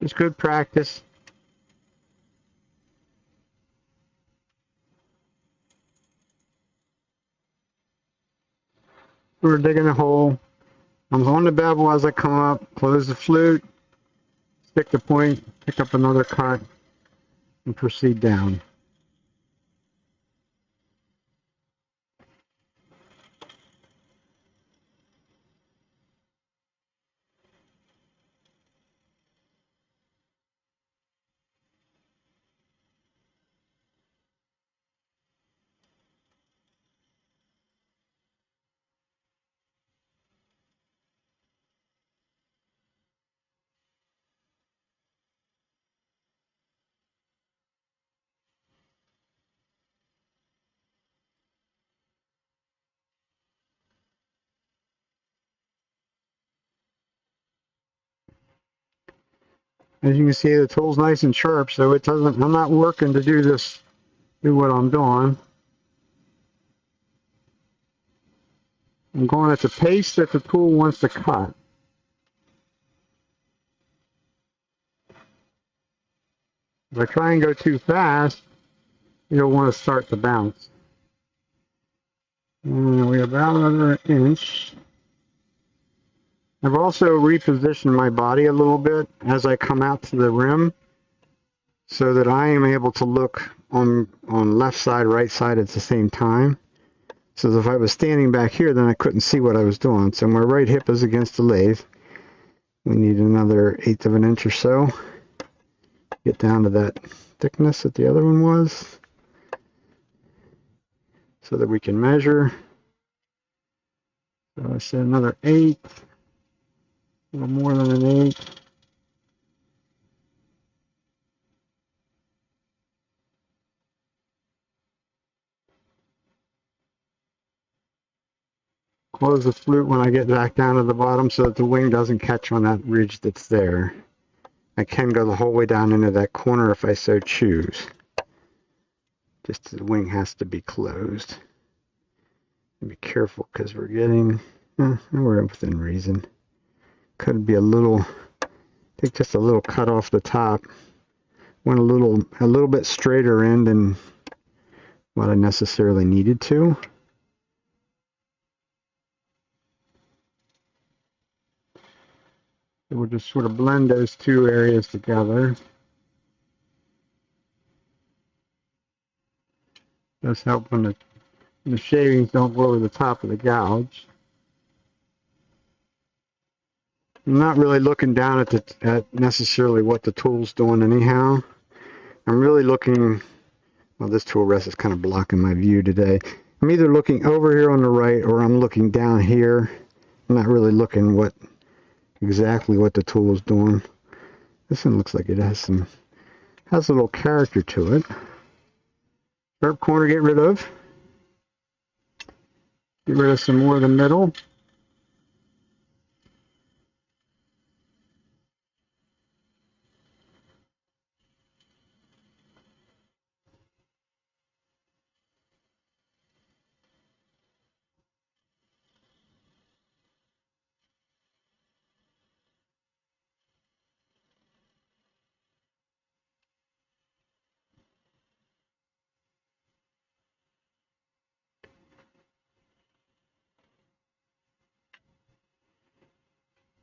It's good practice. We're digging a hole. I'm on the bevel as I come up, close the flute, stick the point, pick up another cut, and proceed down. As you can see, the tool's nice and sharp, so it doesn't, I'm not working to do what I'm doing. I'm going at the pace that the tool wants to cut. If I try and go too fast, you'll want to start to bounce. And we're about another inch. I've also repositioned my body a little bit as I come out to the rim so that I am able to look on left side, right side at the same time. So if I was standing back here, then I couldn't see what I was doing. So my right hip is against the lathe. We need another 1/8 of an inch or so. Get down to that thickness that the other one was so that we can measure. So I said another 1/8, a little more than an 1/8. Close the flute when I get back down to the bottom so that the wing doesn't catch on that ridge that's there. I can go the whole way down into that corner if I so choose. Just the wing has to be closed. Be careful because we're getting, we're within reason. Could be a little, take just a little cut off the top. Went a little bit straighter in than what I necessarily needed to. So we'll just sort of blend those two areas together. Does help when the shavings don't go over the top of the gouge. I'm not really looking down at necessarily what the tool's doing anyhow. I'm really looking, well, this tool rest is kind of blocking my view today. I'm either looking over here on the right or I'm looking down here. I'm not really looking exactly what the tool is doing. This one looks like it has a little character to it. Sharp corner, get rid of. Get rid of some more of the middle.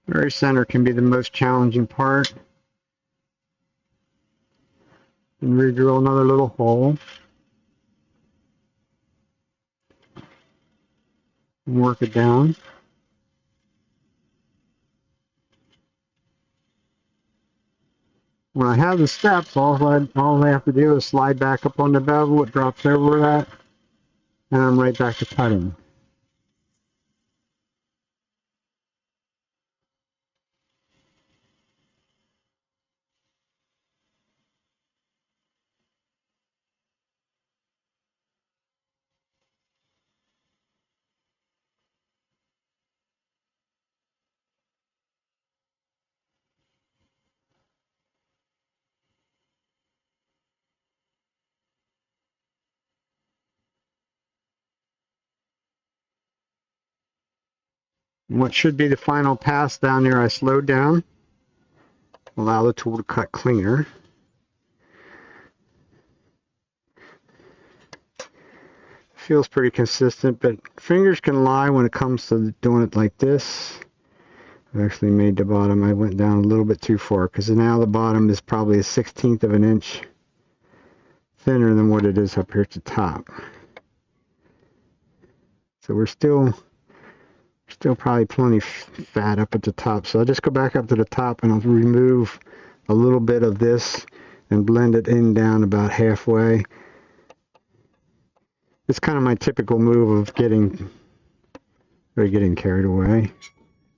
Very center can be the most challenging part. And re-drill another little hole. And work it down. When I have the steps, all I have to do is slide back up on the bevel, it drops over that, and I'm right back to cutting. And what should be the final pass down there, I slowed down, allow the tool to cut cleaner. feels pretty consistent, but fingers can lie when it comes to doing it like this. I've actually made the bottom, I went down a little bit too far, because now the bottom is probably a 1/16 of an inch thinner than what it is up here at the top. So we're still probably plenty fat up at the top. So I'll just go back up to the top and I'll remove a little bit of this and blend it in down about halfway. It's kind of my typical move of getting carried away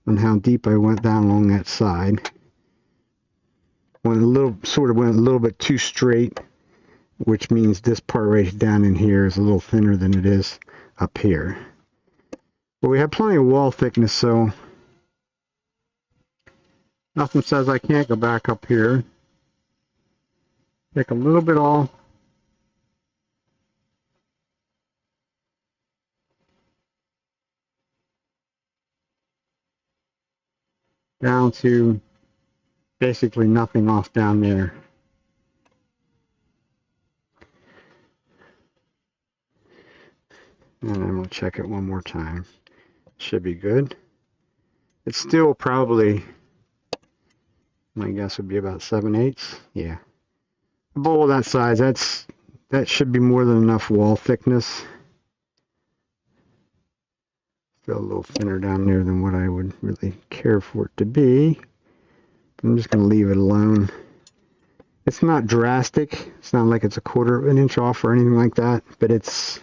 on how deep I went down along that side. Went a little bit too straight, which means this part right down in here is a little thinner than it is up here. But we have plenty of wall thickness, so nothing says I can't go back up here. Take a little bit off. Down to basically nothing off down there. And then we'll check it one more time. Should be good. It's still probably, my guess would be about 7/8. Yeah. A bowl of that size, that should be more than enough wall thickness. Still a little thinner down there than what I would really care for it to be. I'm just going to leave it alone. It's not drastic. It's not like it's a 1/4 of an inch off or anything like that, but it's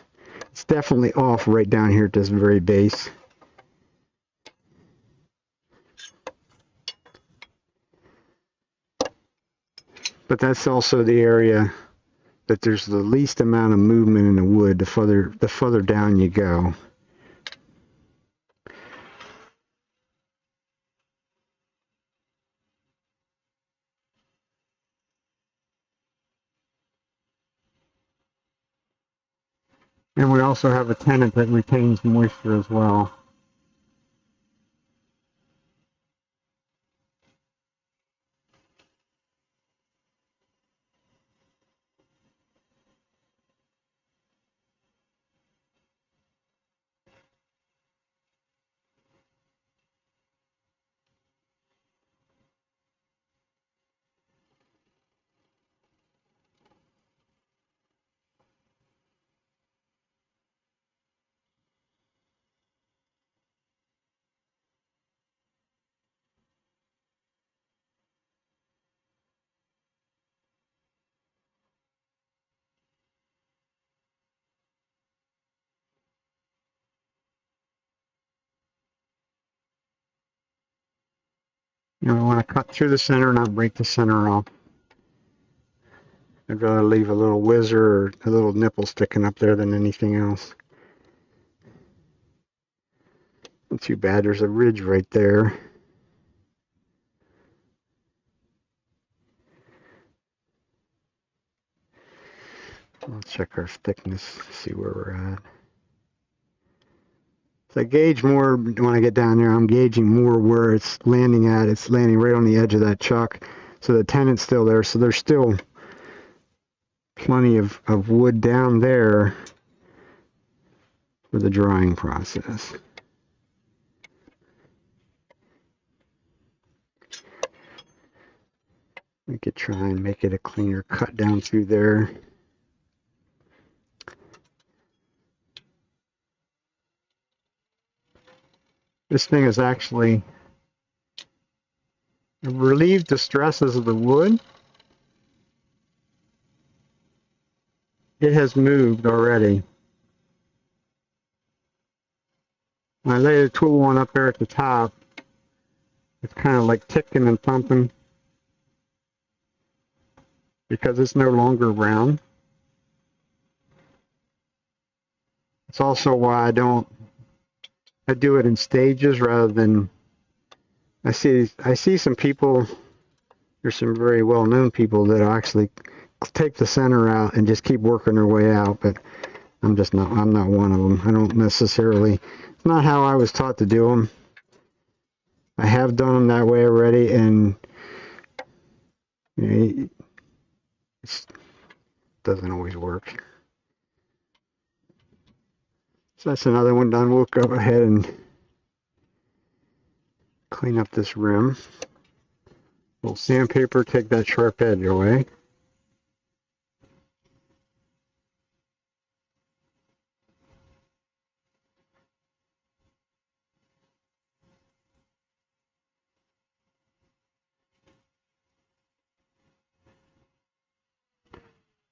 definitely off right down here at this very base. But that's also the area that there's the least amount of movement in the wood the further down you go. And we also have a tenant that retains moisture as well. You know, I want to cut through the center, not break the center off. I'd rather leave a little whizzer or a little nipple sticking up there than anything else. Not too bad, there's a ridge right there. I'll check our thickness, see where we're at. So I gauge more when I get down there. I'm gauging more where it's landing at. It's landing right on the edge of that chuck. So the tenant's still there. So there's still plenty of wood down there for the drying process. We could try and make it a cleaner cut down through there. This thing is actually relieved the stresses of the wood. It has moved already. When I lay the tool on up there at the top, it's kind of like ticking and thumping because it's no longer round. It's also why I do it in stages rather than, I see some people, there's some very well-known people that actually take the center out and just keep working their way out, but I'm not one of them. I don't necessarily, it's not how I was taught to do them. I have done them that way already, and it doesn't always work. So that's another one done. We'll go ahead and clean up this rim. A little sandpaper, take that sharp edge away.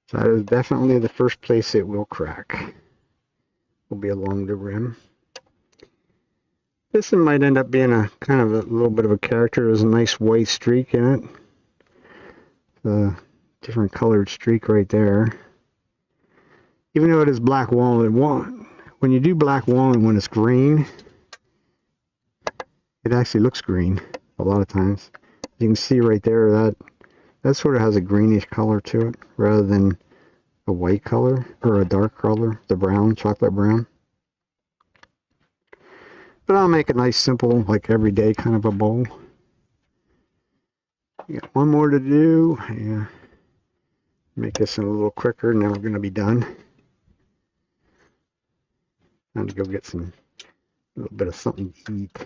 So that is definitely the first place it will crack. Will be along the rim. This one might end up being a kind of a little bit of a character. There's a nice white streak in it. The different colored streak right there. Even though it is black walnut, when you do black walnut when it's green, it actually looks green a lot of times. You can see right there that sort of has a greenish color to it rather than a white color or a dark color, the brown, chocolate brown. But I'll make a nice simple, like everyday kind of a bowl. We got one more to do. Yeah. Make this a little quicker and then we're going to be done. I'm going to go get a little bit of something to eat.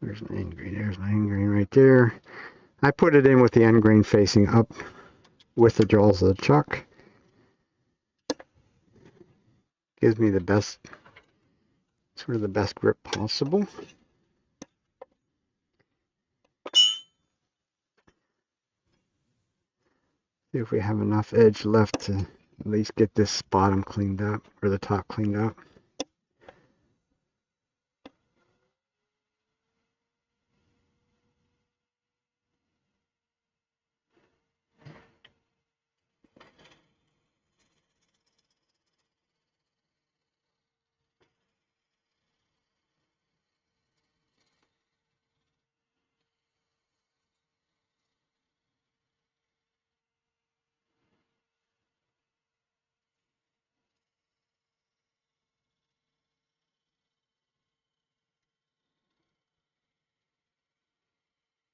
There's my end grain. There's my end grain right there. I put it in with the end grain facing up with the jaws of the chuck. Gives me the best, sort of the best grip possible. See if we have enough edge left to at least get this bottom cleaned up, or the top cleaned up.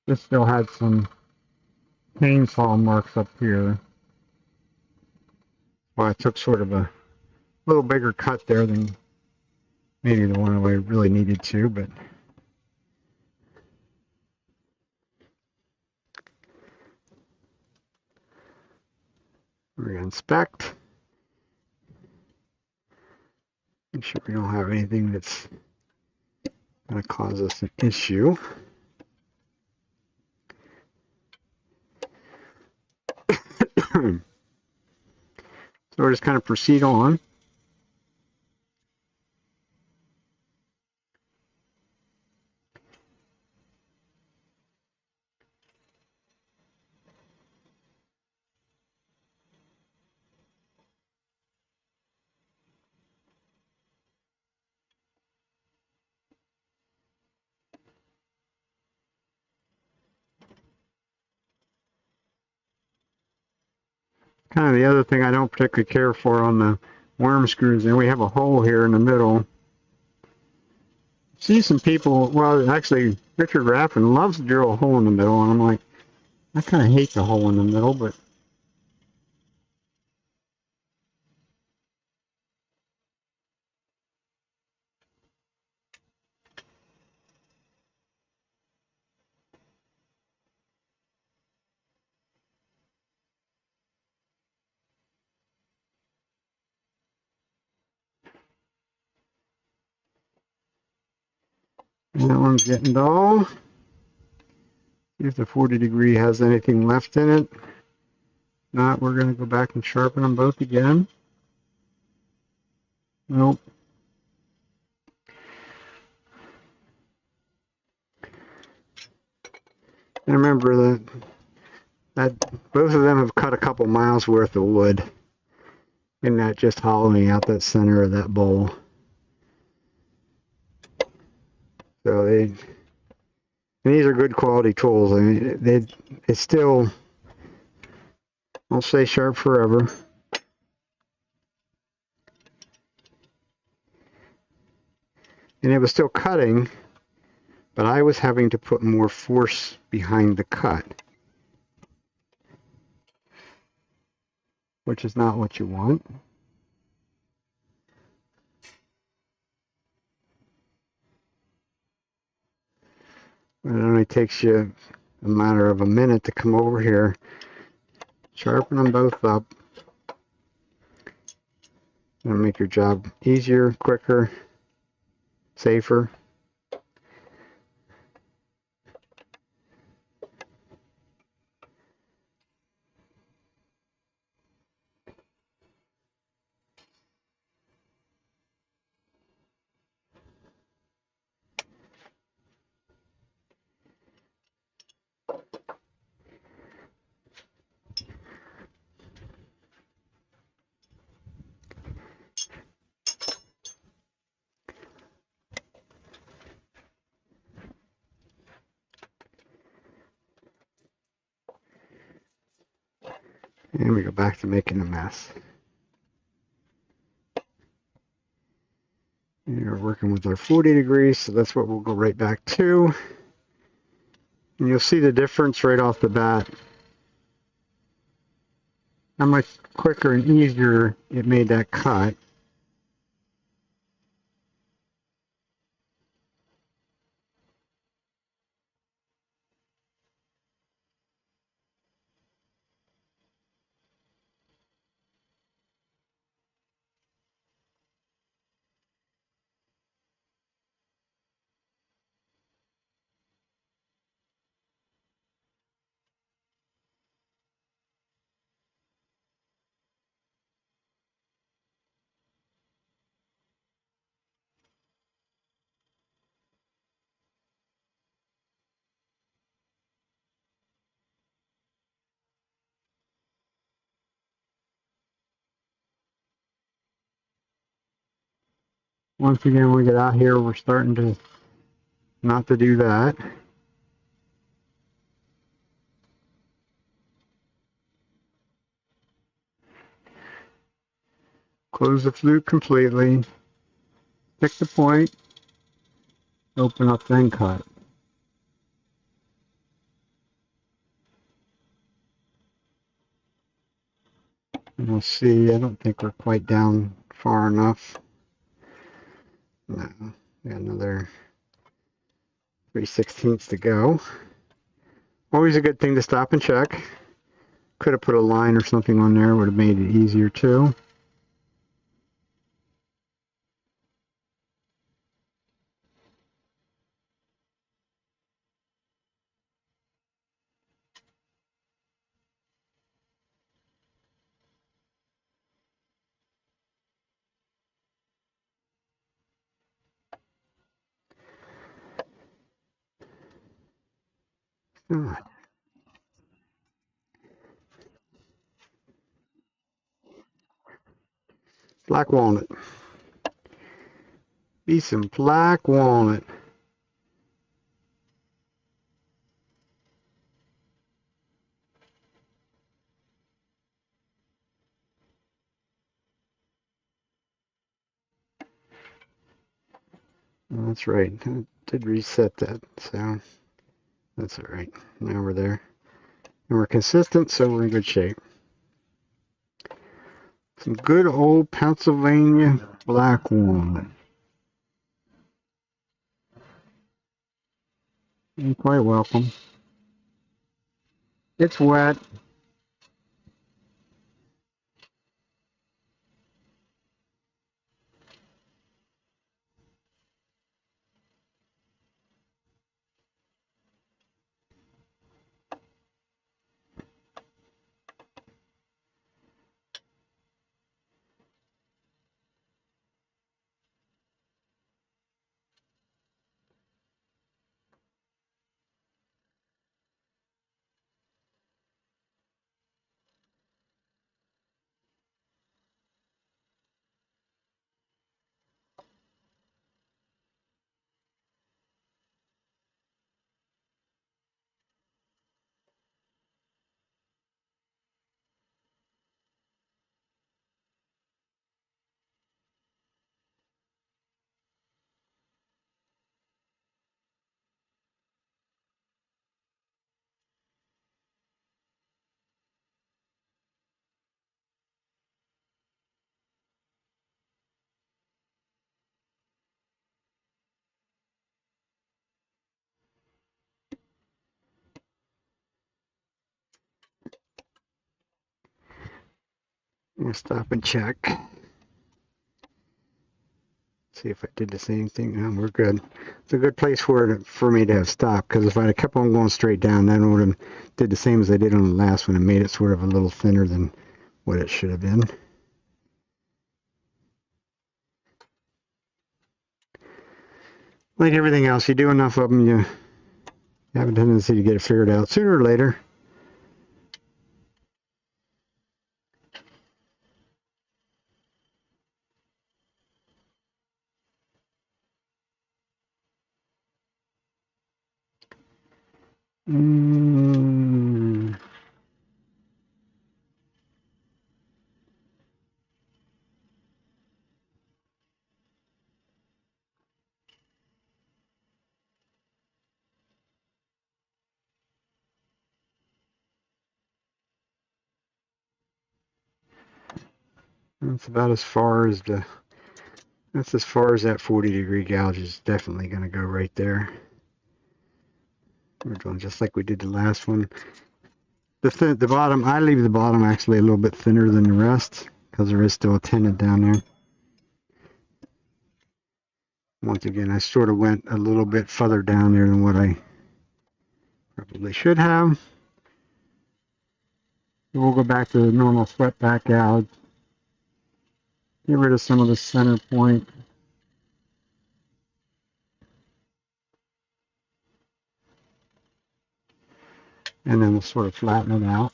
This still had some chainsaw marks up here. Well, I took sort of a little bigger cut there than maybe the one I really needed to, but we're going to inspect. Make sure we don't have anything that's going to cause us an issue. So we'll just kind of proceed on. Kind of the other thing I don't particularly care for on the worm screws, and we have a hole here in the middle. See some people, well, actually, Richard Raffin loves to drill a hole in the middle, and I'm like, I kind of hate the hole in the middle, but that one's getting dull. See if the 40 degree has anything left in it. Not, we're going to go back and sharpen them both again. Nope. And remember that both of them have cut a couple miles worth of wood, and not just hollowing out that center of that bowl. So these are good quality tools. I mean, it's still, I'll say sharp forever. And it was still cutting, but I was having to put more force behind the cut. which is not what you want. It only takes you a matter of a minute to come over here, sharpen them both up, and make your job easier, quicker, safer. And we go back to making a mess. And we're working with our 40 degrees, so that's what we'll go right back to. And you'll see the difference right off the bat. How much quicker and easier it made that cut. Once again, when we get out here, we're starting to not to do that. Close the flute completely, pick the point, open up, then cut. And we'll see, I don't think we're quite down far enough. No, we got another 3/16 to go. Always a good thing to stop and check. Could have put a line or something on there, would have made it easier too. Black walnut. Be some black walnut. That's right. I did reset that, so that's all right. Now we're there. And we're consistent, so we're in good shape. Some good old Pennsylvania black walnut. You're quite welcome. It's wet. I'm gonna stop and check. See if I did the same thing. No, we're good. It's a good place for me to have stopped, because if I'd have kept on going straight down, then I would have did the same as I did on the last one and made it sort of a little thinner than what it should have been. Like everything else, you do enough of them, you have a tendency to get it figured out sooner or later. That's about as far as that's as far as that 40-degree gouge is definitely going to go right there. We're doing just like we did the last one. The bottom, I leave the bottom actually a little bit thinner than the rest because there is still a tenon down there. Once again, I sort of went a little bit further down there than what I probably should have. We'll go back to the normal swept back gouge. Get rid of some of the center point. And then we'll sort of flatten it out.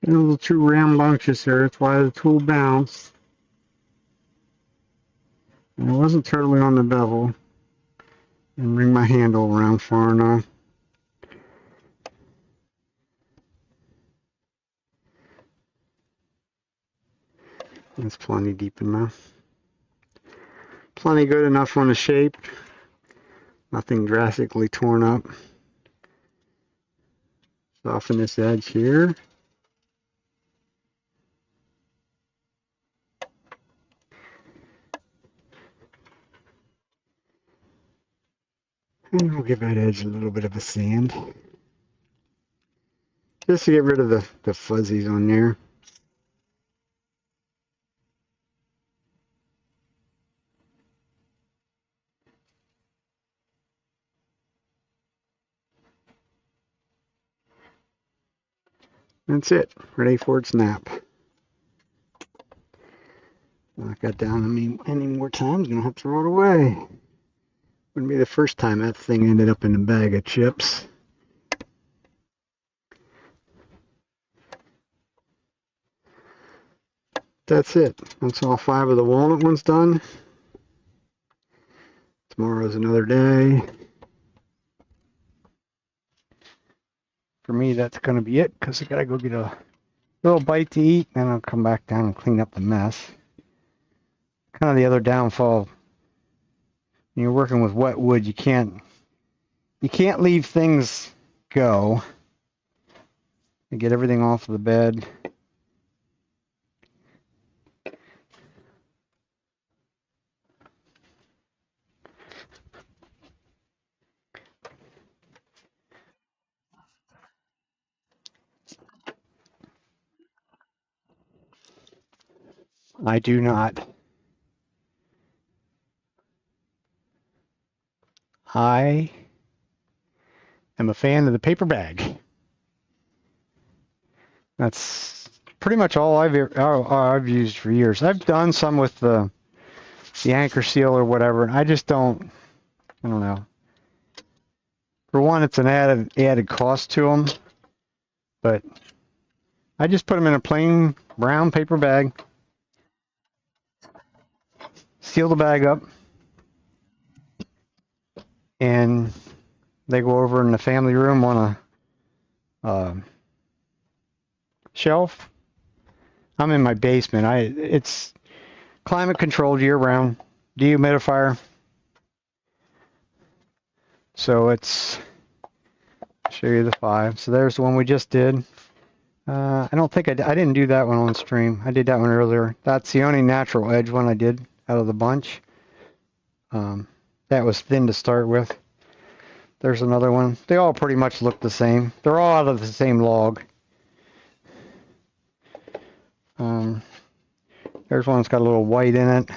Getting a little too rambunctious here. That's why the tool bounced. And I wasn't totally on the bevel. And bring my handle around far enough. That's plenty deep enough. Plenty good enough on the shape. Nothing drastically torn up. Soften this edge here. And we'll give that edge a little bit of a sand. Just to get rid of the fuzzies on there. That's it. Ready for its nap. Knock that down any more times, I'm gonna have to throw it away. Wouldn't be the first time that thing ended up in a bag of chips. That's it. That's all 5 of the walnut ones done. Tomorrow's another day. For me, that's going to be it because I got to go get a little bite to eat, and then I'll come back down and clean up the mess. Kind of the other downfall, when you're working with wet wood, you can't leave things go. You get everything off of the bed. I do not. I am a fan of the paper bag. That's pretty much all I've used for years. I've done some with the anchor seal or whatever, and I just don't. I don't know. For one, it's an added cost to them, but I just put them in a plain brown paper bag. seal the bag up, and they go over in the family room on a shelf. I'm in my basement. It's climate controlled year round, dehumidifier. So it's, I'll show you the 5. So there's the one we just did. I don't think I didn't do that one on stream. I did that one earlier. That's the only natural edge one I did out of the bunch. That was thin to start with. There's another one. They all pretty much look the same. They're all out of the same log. There's one that's got a little white in it.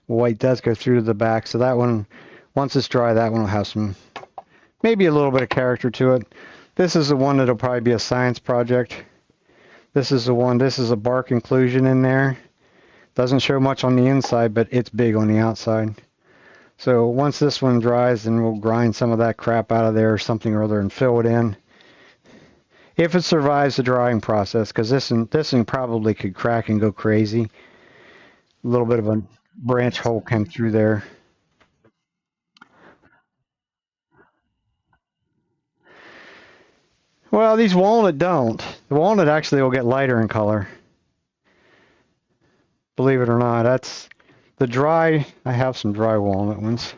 White does go through to the back, so that one, once it's dry, that one will have some, maybe a little bit of character to it. This is the one that'll probably be a science project. This is the one, this is a bark inclusion in there. Doesn't show much on the inside, but it's big on the outside. So once this one dries, then we'll grind some of that crap out of there or something or other and fill it in. If it survives the drying process, because this one probably could crack and go crazy. A little bit of a branch hole came through there. Well, these walnut don't. The walnut actually will get lighter in color. Believe it or not, that's the dry. I have some dry walnut ones.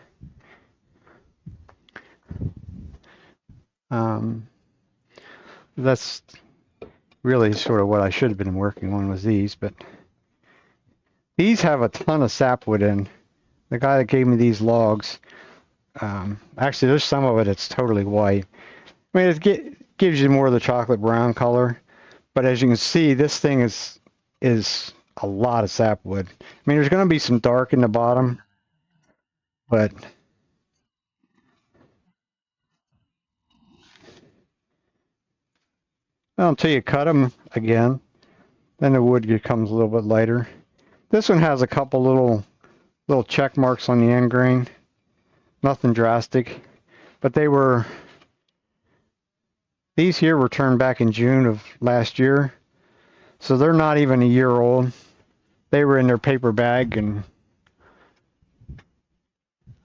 That's really sort of what I should have been working on was these, but these have a ton of sapwood in. The guy that gave me these logs, actually there's some of it that's totally white. I mean, it gives you more of the chocolate brown color, but as you can see, this thing is a lot of sapwood. I mean, there's going to be some dark in the bottom, but well, until you cut them again, then the wood becomes a little bit lighter. This one has a couple little check marks on the end grain. Nothing drastic, but these here were turned back in June of last year, so they're not even a year old. They were in their paper bag, and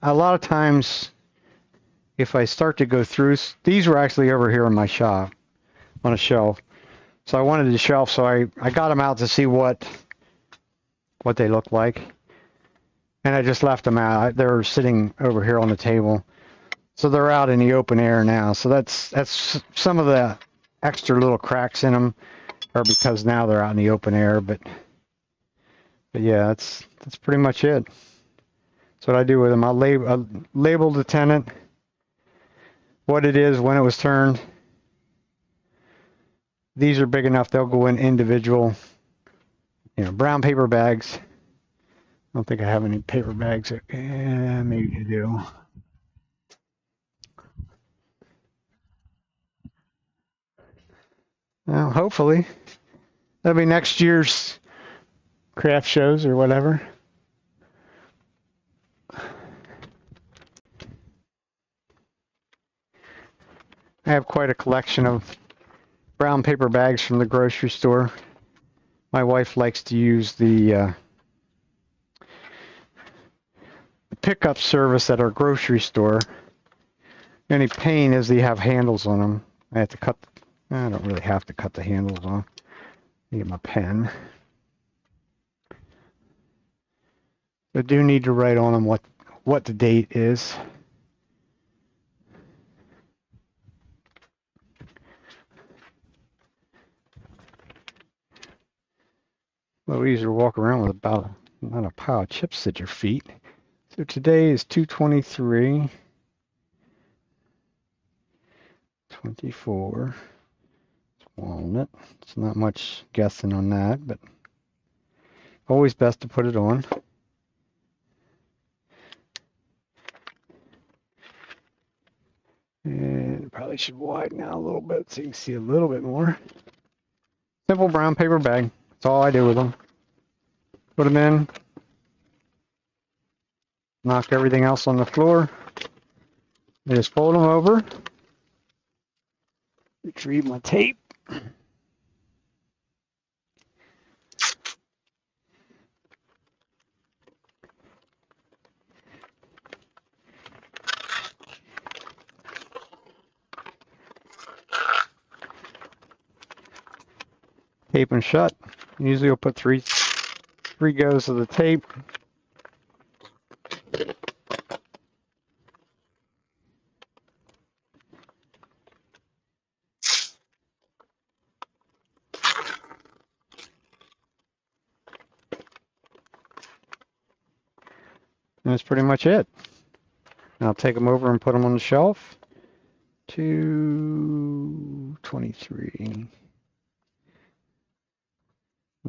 a lot of times if I start to go through, these were actually over here in my shop on a shelf. So I wanted the shelf, so I got them out to see what they look like. And I just left them out. They're sitting over here on the table. So they're out in the open air now. So that's some of the extra little cracks in them are because now they're out in the open air. But yeah, that's pretty much it. That's what I do with them. I'll label the tenant, what it is, when it was turned. These are big enough, they'll go in individual, brown paper bags. I don't think I have any paper bags. Maybe I do. Well, hopefully. That'll be next year's craft shows or whatever. I have quite a collection of brown paper bags from the grocery store. My wife likes to use the pickup service at our grocery store. The only pain is they have handles on them. I have to cut. I don't really have to cut the handles off. Get my pen. I do need to write on them what the date is. Well, easier to walk around with about not a pile of chips at your feet. So today is 2/23, 24. It's walnut. It's not much guessing on that, but always best to put it on. And probably should widen out a little bit so you can see a little bit more. Simple brown paper bag. That's all I do with them. Put them in. Knock everything else on the floor. I just fold them over. Retrieve my tape. tape them shut. Usually we'll put three goes of the tape. And that's pretty much it. And I'll take them over and put them on the shelf. 223.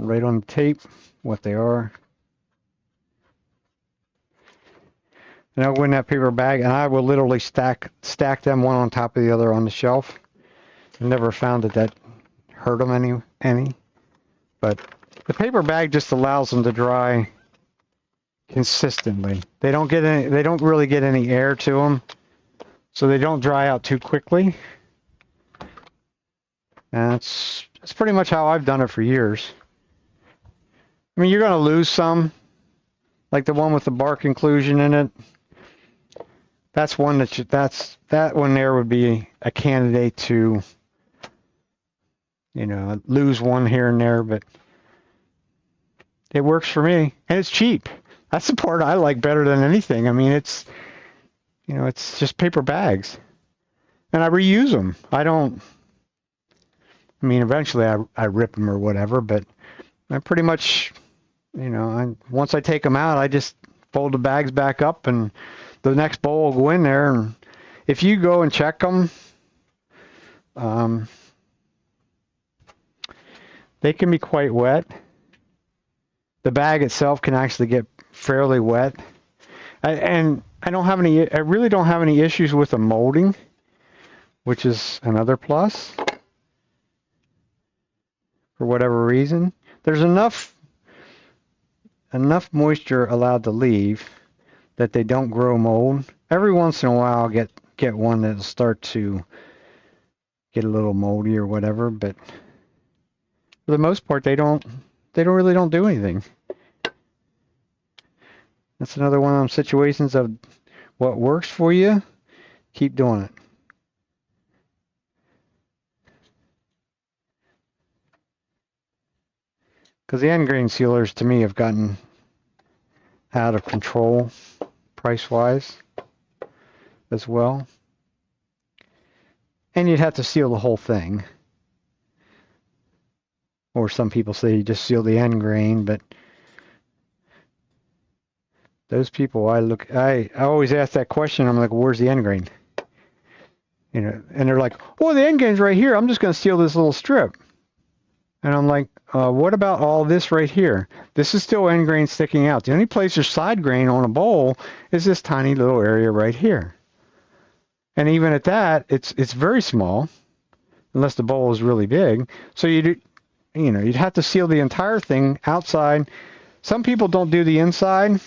Right on the tape, what they are. And I'll go in that paper bag, and I will literally stack them one on top of the other on the shelf. I've never found that hurt them any. But the paper bag just allows them to dry consistently. They don't really get any air to them, so they don't dry out too quickly. And that's pretty much how I've done it for years. I mean, you're going to lose some, like the one with the bark inclusion in it. That's one that one there would be a candidate to, lose one here and there, but it works for me, and it's cheap. That's the part I like better than anything. I mean, it's just paper bags, and I reuse them. Eventually I rip them or whatever, but I pretty much, once I take them out, I just fold the bags back up, and the next bowl will go in there. And if you go and check them, they can be quite wet. The bag itself can actually get fairly wet. I really don't have any issues with the molding, which is another plus. For whatever reason, there's enough moisture allowed to leave that they don't grow mold. Every once in a while I'll get one that'll start to get a little moldy or whatever, but for the most part they really don't do anything. That's another one of those situations of what works for you, keep doing it. Because the end grain sealers to me have gotten out of control price-wise as well. And you'd have to seal the whole thing. Or some people say you just seal the end grain, but those people I always ask that question. I'm like, where's the end grain? And they're like, oh, the end grain's right here. I'm just going to seal this little strip. And I'm like, what about all this right here? This is still end grain sticking out. The only place there's side grain on a bowl is this tiny little area right here. And even at that, it's very small, unless the bowl is really big. So you'd have to seal the entire thing outside. Some people don't do the inside.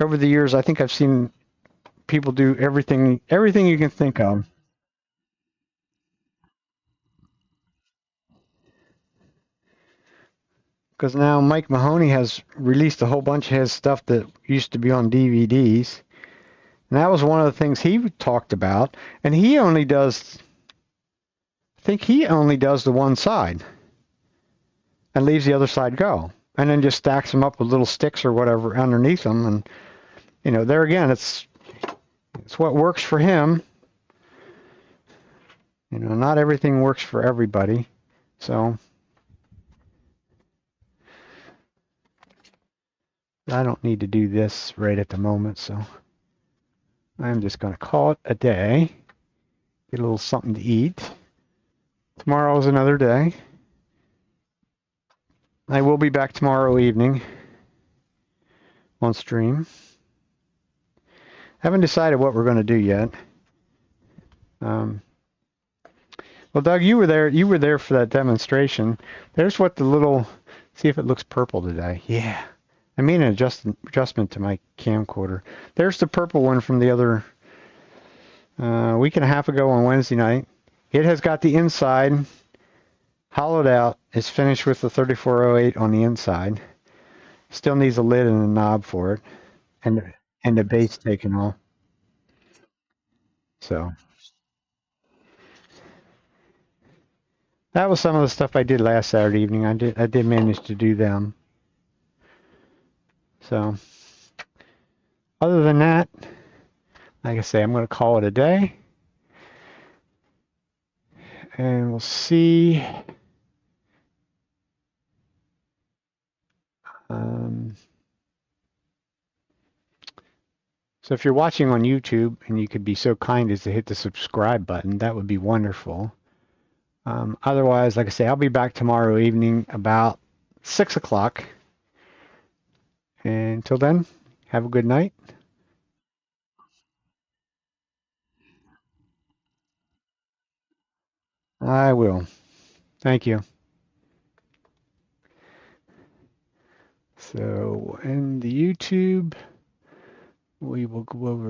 Over the years, I think I've seen people do everything you can think of. Because now Mike Mahoney has released a whole bunch of his stuff that used to be on DVDs. And that was one of the things he talked about. And I think he only does the one side and leaves the other side go. And then just stacks them up with little sticks or whatever underneath them. And, there again, it's what works for him. Not everything works for everybody. So I don't need to do this right at the moment. So I'm just going to call it a day. Get a little something to eat. Tomorrow's another day. I will be back tomorrow evening on stream. Haven't decided what we're going to do yet. Well, Doug, you were there. You were there for that demonstration. There's what the little. See if it looks purple today. Yeah, I made an adjustment to my camcorder. There's the purple one from the other week and a half ago on Wednesday night. It has got the inside hollowed out. It's finished with the 3408 on the inside. Still needs a lid and a knob for it, and the base taken off. So that was some of the stuff I did last Saturday evening. I did manage to do them. So other than that, like I say, I'm going to call it a day, and we'll see. Um, so if you're watching on YouTube and you could be so kind as to hit the subscribe button, that would be wonderful. Otherwise, like I say, I'll be back tomorrow evening about 6 o'clock. And until then, have a good night. I will. Thank you. So in the YouTube, we will go over